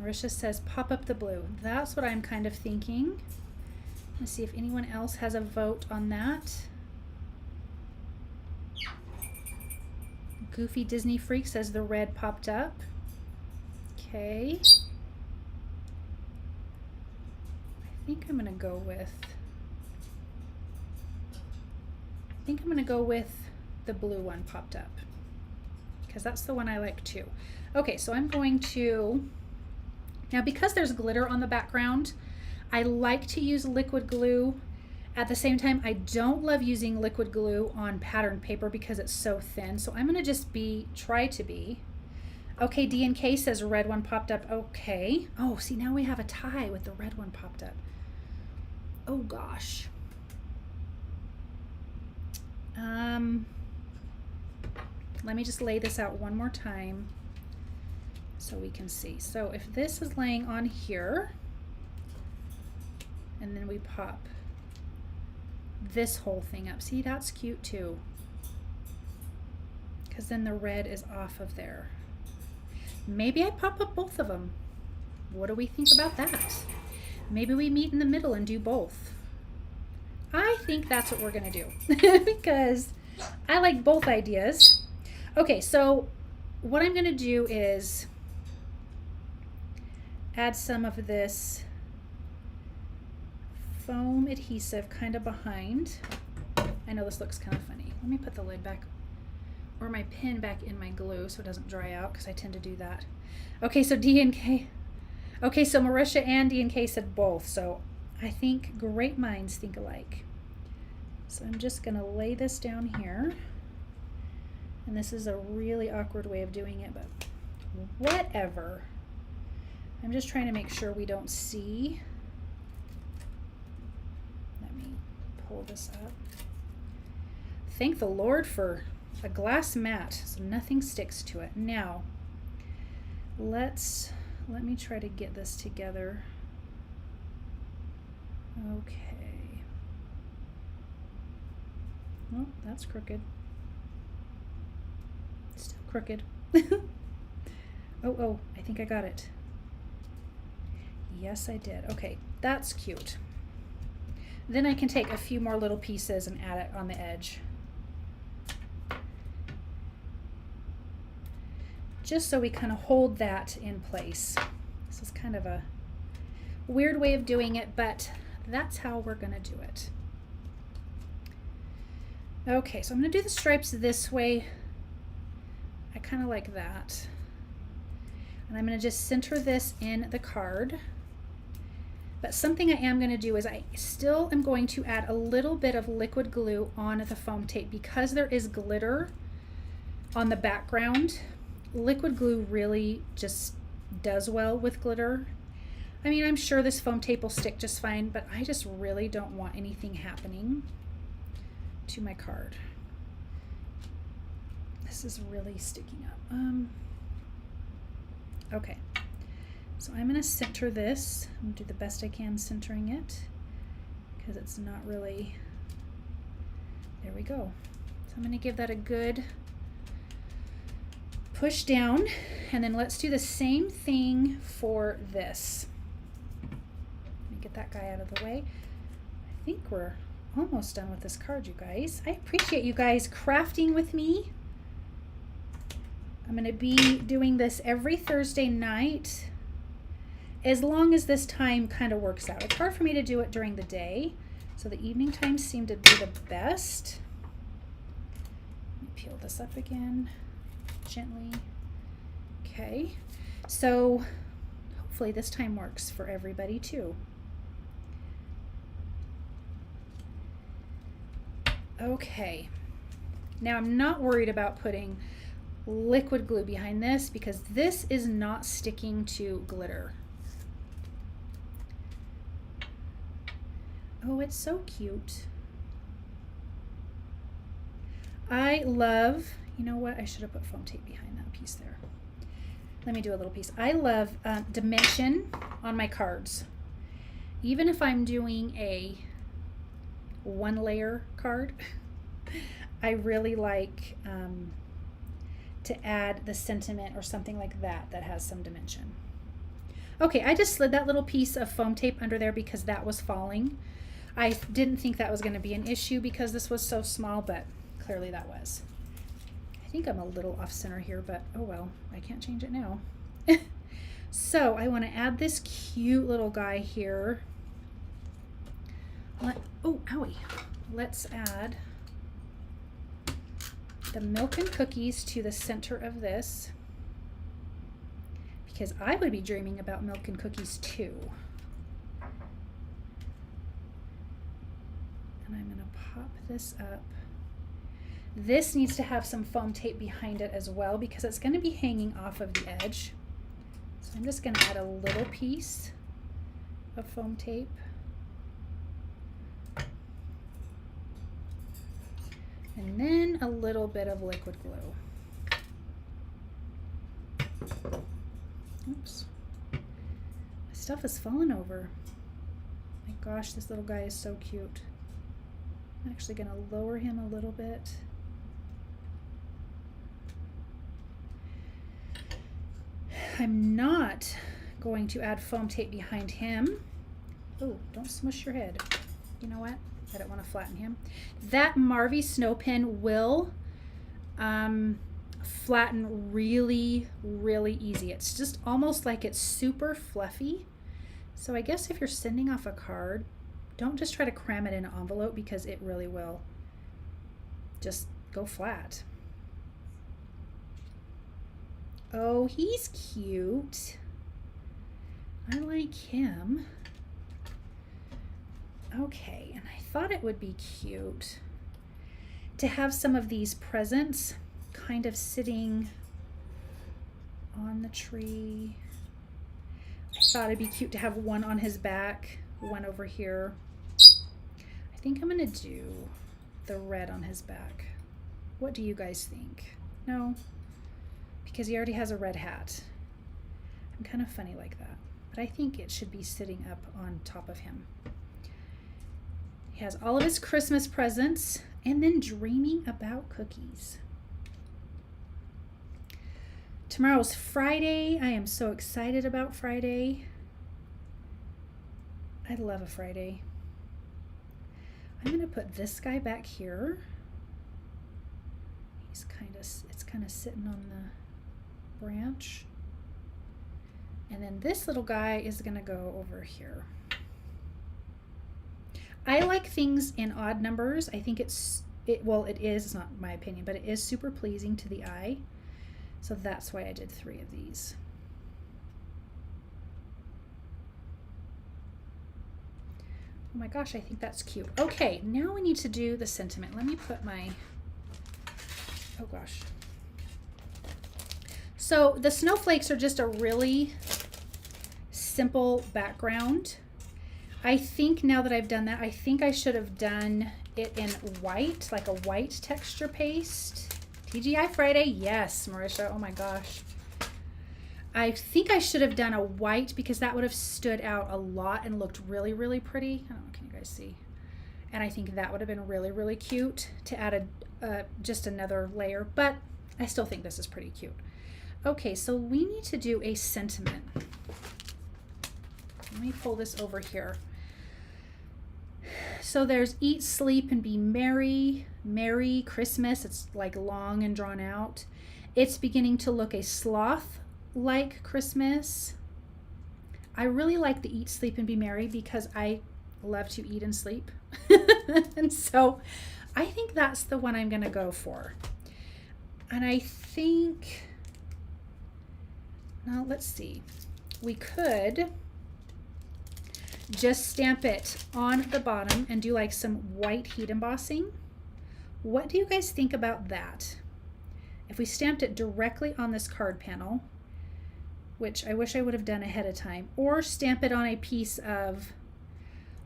Marisha says pop up the blue. That's what I'm kind of thinking. Let's see if anyone else has a vote on that. Goofy Disney Freak says the red popped up. Okay. I think I'm going to go with the blue one popped up, because that's the one I like too. Okay, so I'm going to, now because there's glitter on the background, I like to use liquid glue. At the same time, I don't love using liquid glue on pattern paper because it's so thin. So I'm going to just try to be. Okay, D&K says red one popped up. Okay. Oh, see, now we have a tie with the red one popped up. Oh, gosh. Let me just lay this out one more time so we can see. So if this is laying on here, and then we pop this whole thing up. See, that's cute too, because then the red is off of there. Maybe I pop up both of them. What do we think about that? Maybe we meet in the middle and do both. I think that's what we're gonna do because I like both ideas. Okay, so what I'm gonna do is add some of this foam adhesive kind of behind. I know this looks kind of funny. Let me put the lid back, or my pin back in my glue so it doesn't dry out, because I tend to do that. Okay, so D and K. Okay, so Marisha and D and K said both, so I think great minds think alike. So I'm just gonna lay this down here, and this is a really awkward way of doing it, but whatever. I'm just trying to make sure we don't see. Let me pull this up. Thank the Lord for a glass mat so nothing sticks to it. Now, let me try to get this together. Okay. Oh, that's crooked. Still crooked. Oh, I think I got it. Yes, I did. Okay, that's cute. Then I can take a few more little pieces and add it on the edge. Just so we kind of hold that in place. This is kind of a weird way of doing it, but that's how we're going to do it. Okay, so I'm going to do the stripes this way. I kind of like that. And I'm going to just center this in the card. But something I am going to do is I still am going to add a little bit of liquid glue on the foam tape because there is glitter on the background. Liquid glue really just does well with glitter. I mean, I'm sure this foam tape will stick just fine, but I just really don't want anything happening to my card. This is really sticking up. Okay, so I'm going to center this. I'm going to do the best I can centering it because it's not really, there we go. So I'm going to give that a good push down, and then let's do the same thing for this. Let me get that guy out of the way. I think we're almost done with this card, you guys. I appreciate you guys crafting with me. I'm going to be doing this every Thursday night as long as this time kind of works out. It's hard for me to do it during the day, so the evening times seem to be the best. Let me peel this up again gently. Okay, so hopefully this time works for everybody too. Okay, now I'm not worried about putting liquid glue behind this because this is not sticking to glitter. Oh, it's so cute. I love, you know what? I should have put foam tape behind that piece there. Let me do a little piece. I love dimension on my cards. Even if I'm doing a one layer card, I really like to add the sentiment or something like that that has some dimension. Okay, I just slid that little piece of foam tape under there because that was falling. I didn't think that was going to be an issue because this was so small, but clearly that was. I think I'm a little off center here, but oh well, I can't change it now. So I want to add this cute little guy here. Oh, owie. Let's add the milk and cookies to the center of this because I would be dreaming about milk and cookies too. And I'm going to pop this up. This needs to have some foam tape behind it as well because it's going to be hanging off of the edge. So I'm just going to add a little piece of foam tape. And then a little bit of liquid glue. Oops. My stuff is falling over. My gosh, this little guy is so cute. I'm actually going to lower him a little bit. I'm not going to add foam tape behind him. Oh, don't smush your head. You know what? I don't want to flatten him. That Marvy snow pen will flatten really, really easy. It's just almost like it's super fluffy. So I guess if you're sending off a card, don't just try to cram it in an envelope because it really will just go flat. Oh, he's cute. I like him. Okay, and I thought it would be cute to have some of these presents kind of sitting on the tree. I thought it'd be cute to have one on his back, one over here. I think I'm gonna do the red on his back. What do you guys think? No, because he already has a red hat. I'm kind of funny like that, but I think it should be sitting up on top of him. He has all of his Christmas presents and then dreaming about cookies. Tomorrow's Friday. I am so excited about Friday. I love a Friday. I'm going to put this guy back here. It's kind of sitting on the branch. And then this little guy is going to go over here. I like things in odd numbers. I think it is, it's not my opinion, but it is super pleasing to the eye. So that's why I did 3 of these. Oh my gosh, I think that's cute. Okay, now we need to do the sentiment. Let me put my, oh gosh. So the snowflakes are just a really simple background. I think now that I've done that, I think I should have done it in white, like a white texture paste. TGI Friday, yes, Marisha, oh my gosh. I think I should have done a white because that would have stood out a lot and looked really, really pretty. I don't know, can you guys see? And I think that would have been really, really cute to add just another layer, but I still think this is pretty cute. Okay, so we need to do a sentiment. Let me pull this over here. So there's eat, sleep, and be merry. Merry Christmas. It's like long and drawn out. It's beginning to look a sloth-like Christmas. I really like the eat, sleep, and be merry because I love to eat and sleep. And so I think that's the one I'm going to go for. And I think, now let's see, we could just stamp it on the bottom and do like some white heat embossing. What do you guys think about that? If we stamped it directly on this card panel, which I wish I would have done ahead of time, or stamp it on a piece of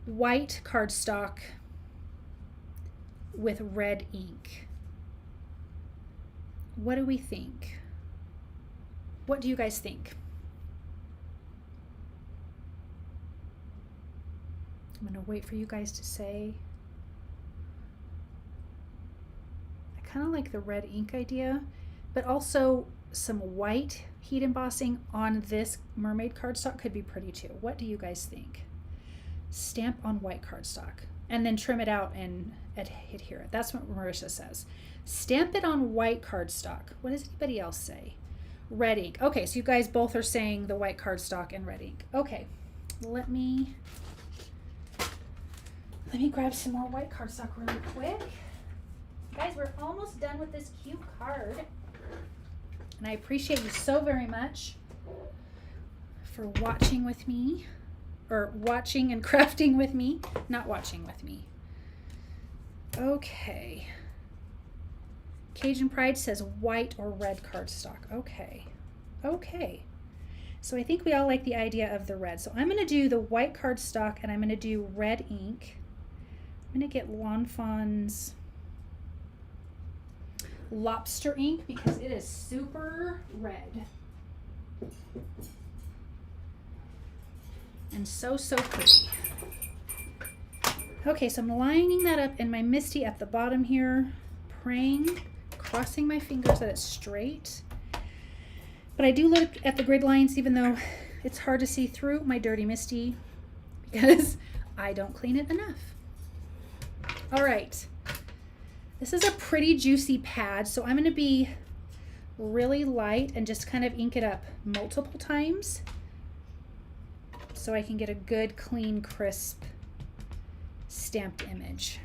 white cardstock with red ink. What do we think? What do you guys think? I'm going to wait for you guys to say. I kind of like the red ink idea, but also some white heat embossing on this mermaid cardstock could be pretty too. What do you guys think? Stamp on white cardstock and then trim it out and adhere it. That's what Marisha says. Stamp it on white cardstock. What does anybody else say? Red ink. Okay, so you guys both are saying the white cardstock and red ink. Okay, let me grab some more white cardstock really quick. Guys, we're almost done with this cute card. And I appreciate you so very much for watching with me, or watching and crafting with me, not watching with me. Okay. Cajun Pride says white or red cardstock. Okay. Okay. So I think we all like the idea of the red. So I'm going to do the white cardstock and I'm going to do red ink. I'm going to get Lawn Fawn's lobster ink because it is super red. And so, so pretty. Okay, so I'm lining that up in my Misty at the bottom here, praying, crossing my fingers that it's straight. But I do look at the grid lines even though it's hard to see through my dirty Misty because I don't clean it enough. All right, this is a pretty juicy pad, so I'm going to be really light and just kind of ink it up multiple times so I can get a good, clean, crisp stamped image.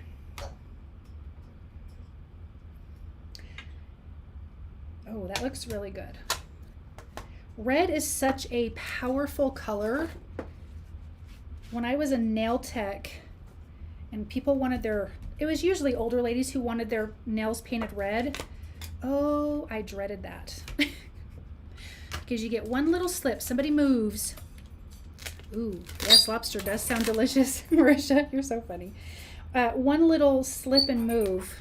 Oh, that looks really good. Red is such a powerful color. When I was a nail tech and people wanted it was usually older ladies who wanted their nails painted red. Oh, I dreaded that. Because you get one little slip, somebody moves, Ooh, yes, lobster does sound delicious. Marisha, you're so funny. One little slip and move,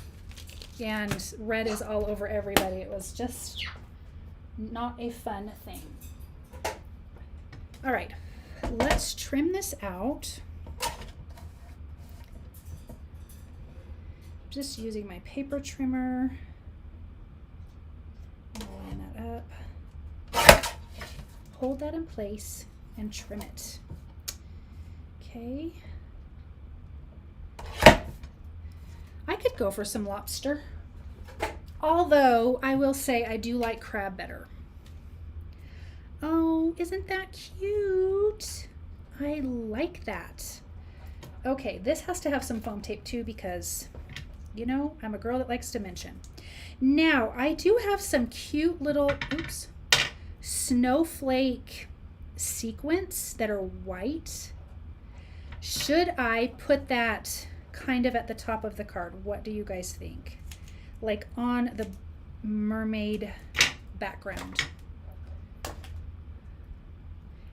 and red is all over everybody. It was just not a fun thing. All right, let's trim this out. Just using my paper trimmer. Line that up. Hold that in place and trim it. Okay. I could go for some lobster, although I will say I do like crab better. Oh, isn't that cute? I like that. Okay, this has to have some foam tape too because, you know, I'm a girl that likes dimension. Now, I do have some cute little, oops, snowflake sequins that are white. Should I put that kind of at the top of the card? What do you guys think? Like on the mermaid background.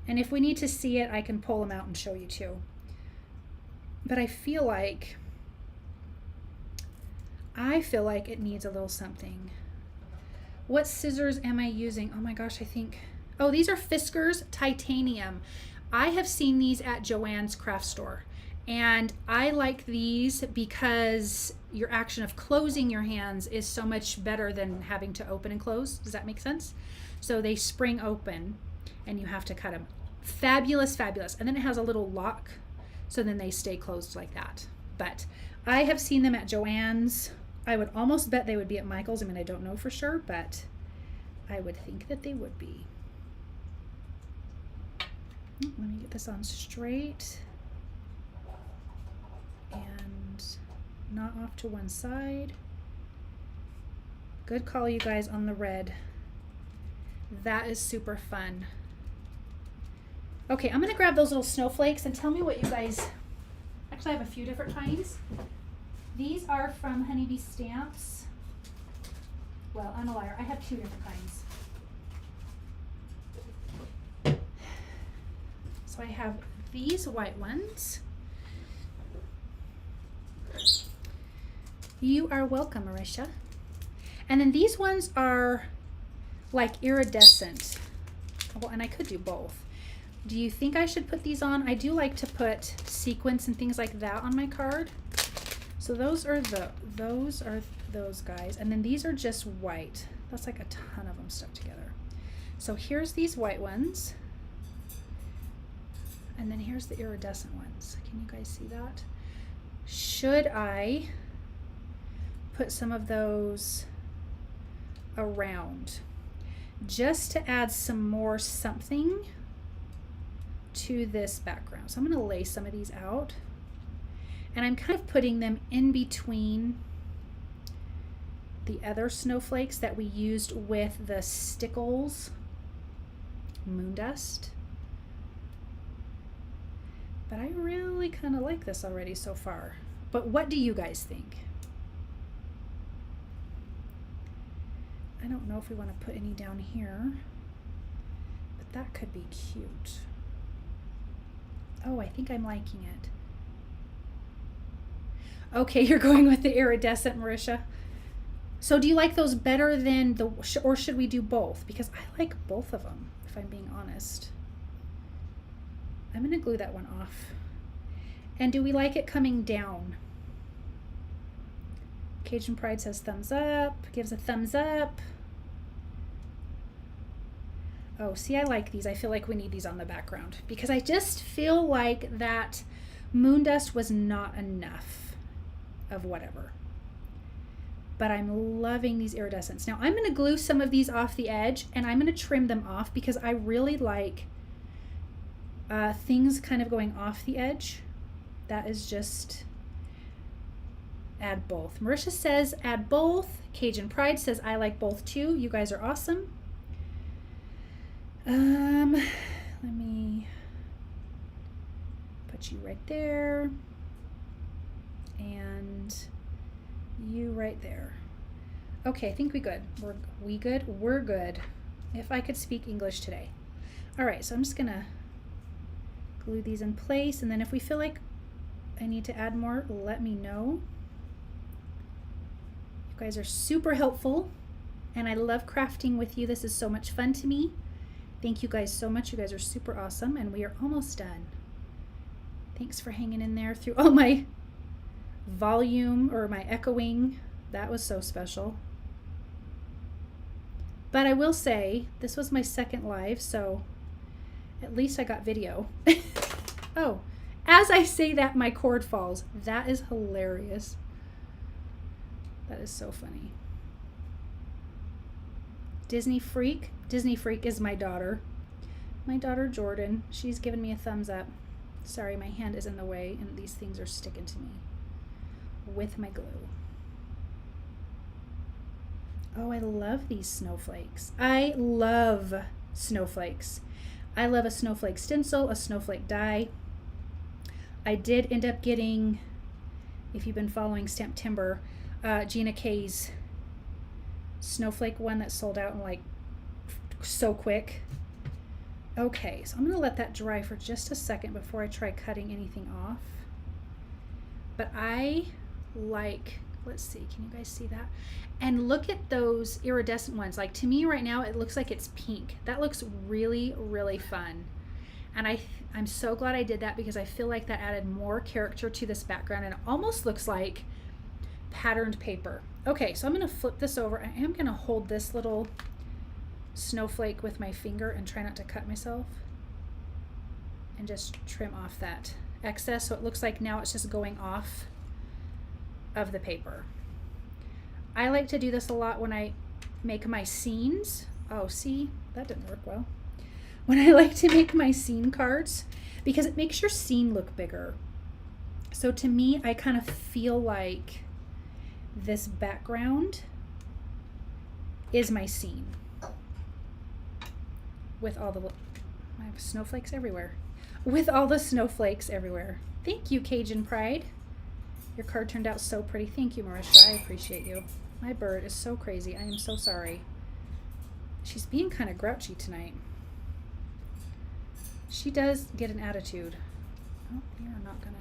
And if we need to see it, I can pull them out and show you too. But I feel like it needs a little something. What scissors am I using? Oh my gosh, I think, oh, these are Fiskars Titanium. I have seen these at Joann's craft store, and I like these because your action of closing your hands is so much better than having to open and close. Does that make sense? So they spring open and you have to cut them. Fabulous, fabulous. And then it has a little lock, so then they stay closed like that. But I have seen them at Joann's. I would almost bet they would be at Michael's. I mean, I don't know for sure, but I would think that they would be. Let me get this on straight and not off to one side. Good call, you guys, on the red. That is super fun. Okay, I'm gonna grab those little snowflakes and tell me what you guys, actually I have a few different kinds. These are from Honeybee Stamps. Well, I'm a liar, I have 2 different kinds. So I have these white ones. You are welcome, Marisha. And then these ones are like iridescent. Well, and I could do both. Do you think I should put these on? I do like to put sequins and things like that on my card. So those are those guys. And then these are just white. That's like a ton of them stuck together. So here's these white ones. And then here's the iridescent ones. Can you guys see that? Should I put some of those around just to add some more something to this background? So I'm going to lay some of these out, and I'm kind of putting them in between the other snowflakes that we used with the Stickles moon dust. But I really kind of like this already so far. But what do you guys think? I don't know if we want to put any down here, but that could be cute. Oh, I think I'm liking it. Okay, you're going with the iridescent, Marisha. So do you like those better than the, or should we do both? Because I like both of them, if I'm being honest. I'm going to glue that one off. And do we like it coming down? Cajun Pride says thumbs up, gives a thumbs up. Oh, see, I like these. I feel like we need these on the background because I just feel like that moon dust was not enough of whatever. But I'm loving these iridescents. Now I'm going to glue some of these off the edge and I'm going to trim them off because I really like things kind of going off the edge. That is just, add both. Marisha says add both. Cajun Pride says I like both too. You guys are awesome. Let me put you right there and you right there. Okay, I think we good. We good? We're good. If I could speak English today. All right, so I'm just gonna glue these in place, and then if we feel like I need to add more, let me know. You guys are super helpful, and I love crafting with you. This is so much fun to me. Thank you guys so much. You guys are super awesome, and we are almost done. Thanks for hanging in there through all my volume or my echoing. That was so special. But I will say, this was my second live, so at least I got video. Oh, as I say that, my cord falls. That is hilarious. That is so funny. Disney Freak. Disney Freak is my daughter. My daughter Jordan. She's given me a thumbs up. Sorry, my hand is in the way and these things are sticking to me with my glue. Oh, I love these snowflakes. I love snowflakes. I love a snowflake stencil, a snowflake die. I did end up getting, if you've been following STAMPtember, Gina K's snowflake one that sold out in like so quick. Okay, so I'm gonna let that dry for just a second before I try cutting anything off. But I like, let's see, can you guys see that? And look at those iridescent ones. Like to me right now, it looks like it's pink. That looks really, really fun. And I'm so glad I did that because I feel like that added more character to this background and it almost looks like patterned paper. Okay, so I'm gonna flip this over. I am gonna hold this little snowflake with my finger and try not to cut myself and just trim off that excess so it looks like now it's just going off of the paper. I like to do this a lot when I make my scenes. Oh, see, that didn't work well. When I like to make my scene cards because it makes your scene look bigger. So to me, I kind of feel like this background is my scene with all the, I have snowflakes everywhere, with all the snowflakes everywhere. Thank you, Cajun Pride. Your card turned out so pretty. Thank you, Marisha. I appreciate you. My bird is so crazy. I am so sorry. She's being kind of grouchy tonight. She does get an attitude. Oh, you're not gonna,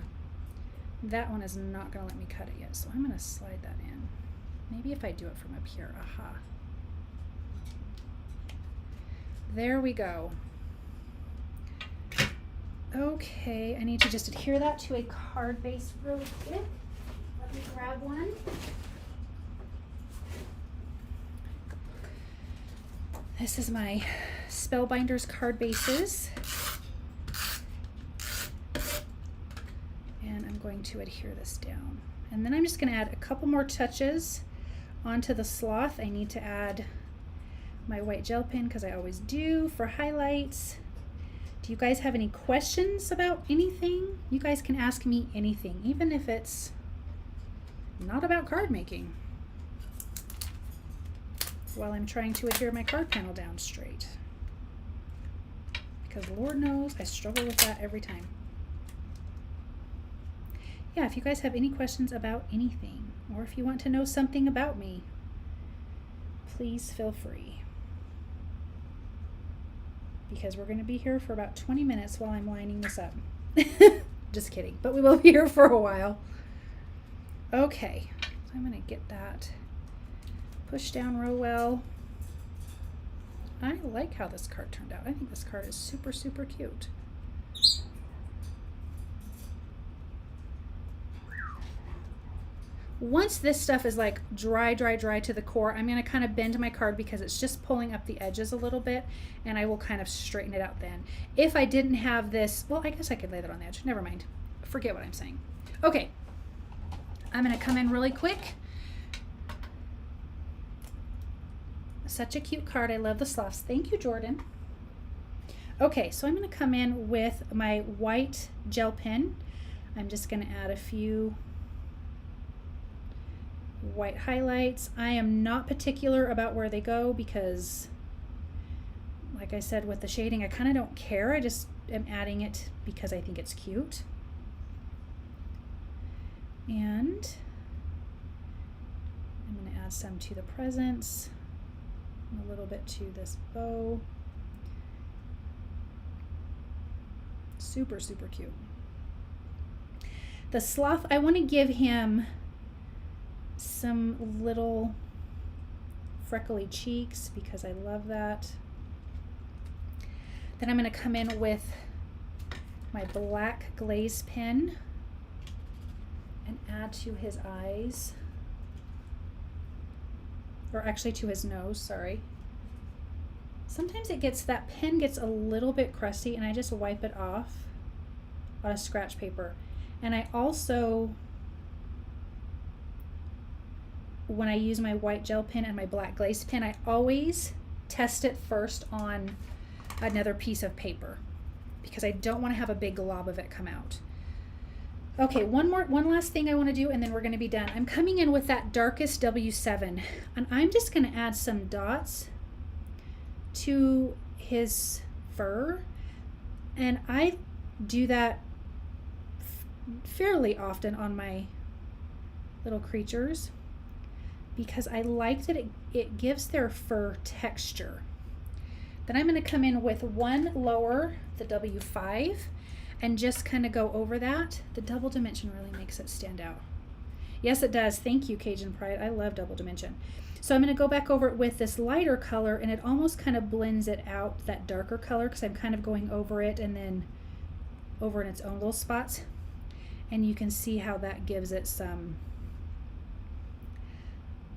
that one is not gonna let me cut it yet, so I'm gonna slide that in. Maybe if I do it from up here, aha. There we go. Okay, I need to just adhere that to a card base really quick. Let me grab one. This is my Spellbinders card bases. And I'm going to adhere this down. And then I'm just going to add a couple more touches onto the sloth. I need to add my white gel pen because I always do for highlights. Do you guys have any questions about anything? You guys can ask me anything, even if it's not about card making, while I'm trying to adhere my card panel down straight. Because Lord knows I struggle with that every time. Yeah, if you guys have any questions about anything, or if you want to know something about me, please feel free. Because we're going to be here for about 20 minutes while I'm lining this up. Just kidding, but we will be here for a while. Okay, so I'm going to get that pushed down real well. I like how this card turned out. I think this card is super, super cute. Once this stuff is like dry to the core, I'm going to kind of bend my card because it's just pulling up the edges a little bit, and I will kind of straighten it out then. If I didn't have this, well, I guess I could lay that on the edge. Never mind. Forget what I'm saying. Okay. I'm going to come in really quick. Such a cute card. I love the sloths. Thank you, Jordan. Okay, so I'm going to come in with my white gel pen. I'm just going to add a few white highlights. I am not particular about where they go because, like I said, with the shading, I kind of don't care. I just am adding it because I think it's cute. And I'm going to add some to the presents, and a little bit to this bow. Super, super cute. The sloth, I want to give him some little freckly cheeks because I love that. Then I'm going to come in with my black glaze pen and add to his eyes, or actually to his nose, sorry. Sometimes that pen gets a little bit crusty and I just wipe it off on a scratch paper. And I also, when I use my white gel pen and my black glaze pen, I always test it first on another piece of paper because I don't want to have a big glob of it come out. Okay, one last thing I want to do and then we're going to be done. I'm coming in with that darkest W7 and I'm just going to add some dots to his fur, and I do that fairly often on my little creatures because I like that it gives their fur texture. Then I'm going to come in with one lower, the W5, and just kind of go over that. The double dimension really makes it stand out. Yes, it does. Thank you, Cajun Pride. I love double dimension. So I'm going to go back over it with this lighter color, and it almost kind of blends it out, that darker color, because I'm kind of going over it and then over in its own little spots. And you can see how that gives it some,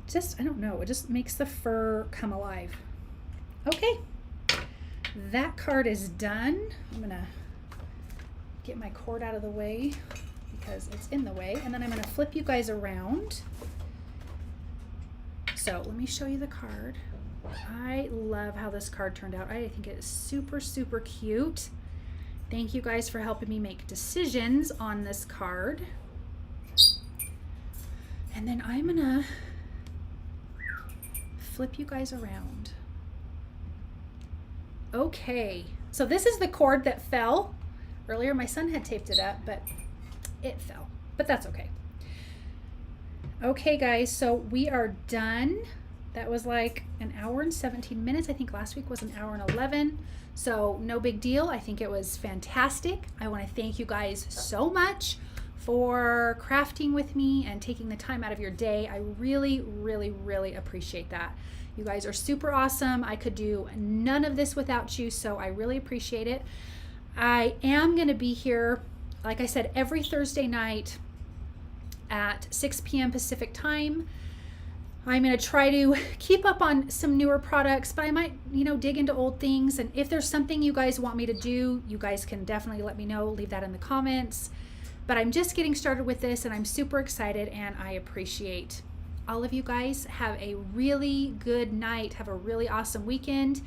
just, I don't know, it just makes the fur come alive. Okay, that card is done. I'm going to get my cord out of the way because it's in the way, and then I'm going to flip you guys around. So let me show you the card. I love how this card turned out. I think it is super, super cute. Thank you guys for helping me make decisions on this card. And then I'm gonna flip you guys around. Okay, so this is the cord that fell. Earlier my son had taped it up, but it fell, but that's okay. Okay guys, so we are done. That was like an hour and 17 minutes. I think last week was an hour and 11. So no big deal. I think it was fantastic. I want to thank you guys so much for crafting with me and taking the time out of your day. I really, really, really appreciate that. You guys are super awesome. I could do none of this without you, so I really appreciate it. I am going to be here, like I said, every Thursday night at 6 p.m. Pacific time. I'm going to try to keep up on some newer products, but I might, dig into old things. And if there's something you guys want me to do, you guys can definitely let me know. Leave that in the comments. But I'm just getting started with this and I'm super excited and I appreciate all of you guys. Have a really good night. Have a really awesome weekend.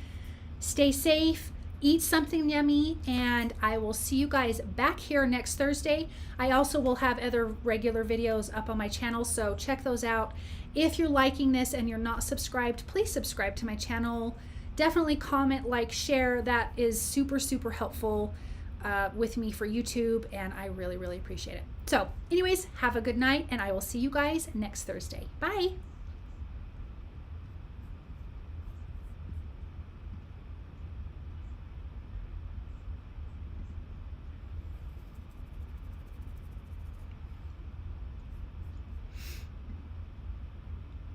Stay safe. Eat something yummy, and I will see you guys back here next Thursday. I also will have other regular videos up on my channel, so check those out. If you're liking this and you're not subscribed, please subscribe to my channel. Definitely comment, like, share. That is super, super helpful with me for YouTube, and I really, really appreciate it. So anyways, have a good night, and I will see you guys next Thursday. Bye.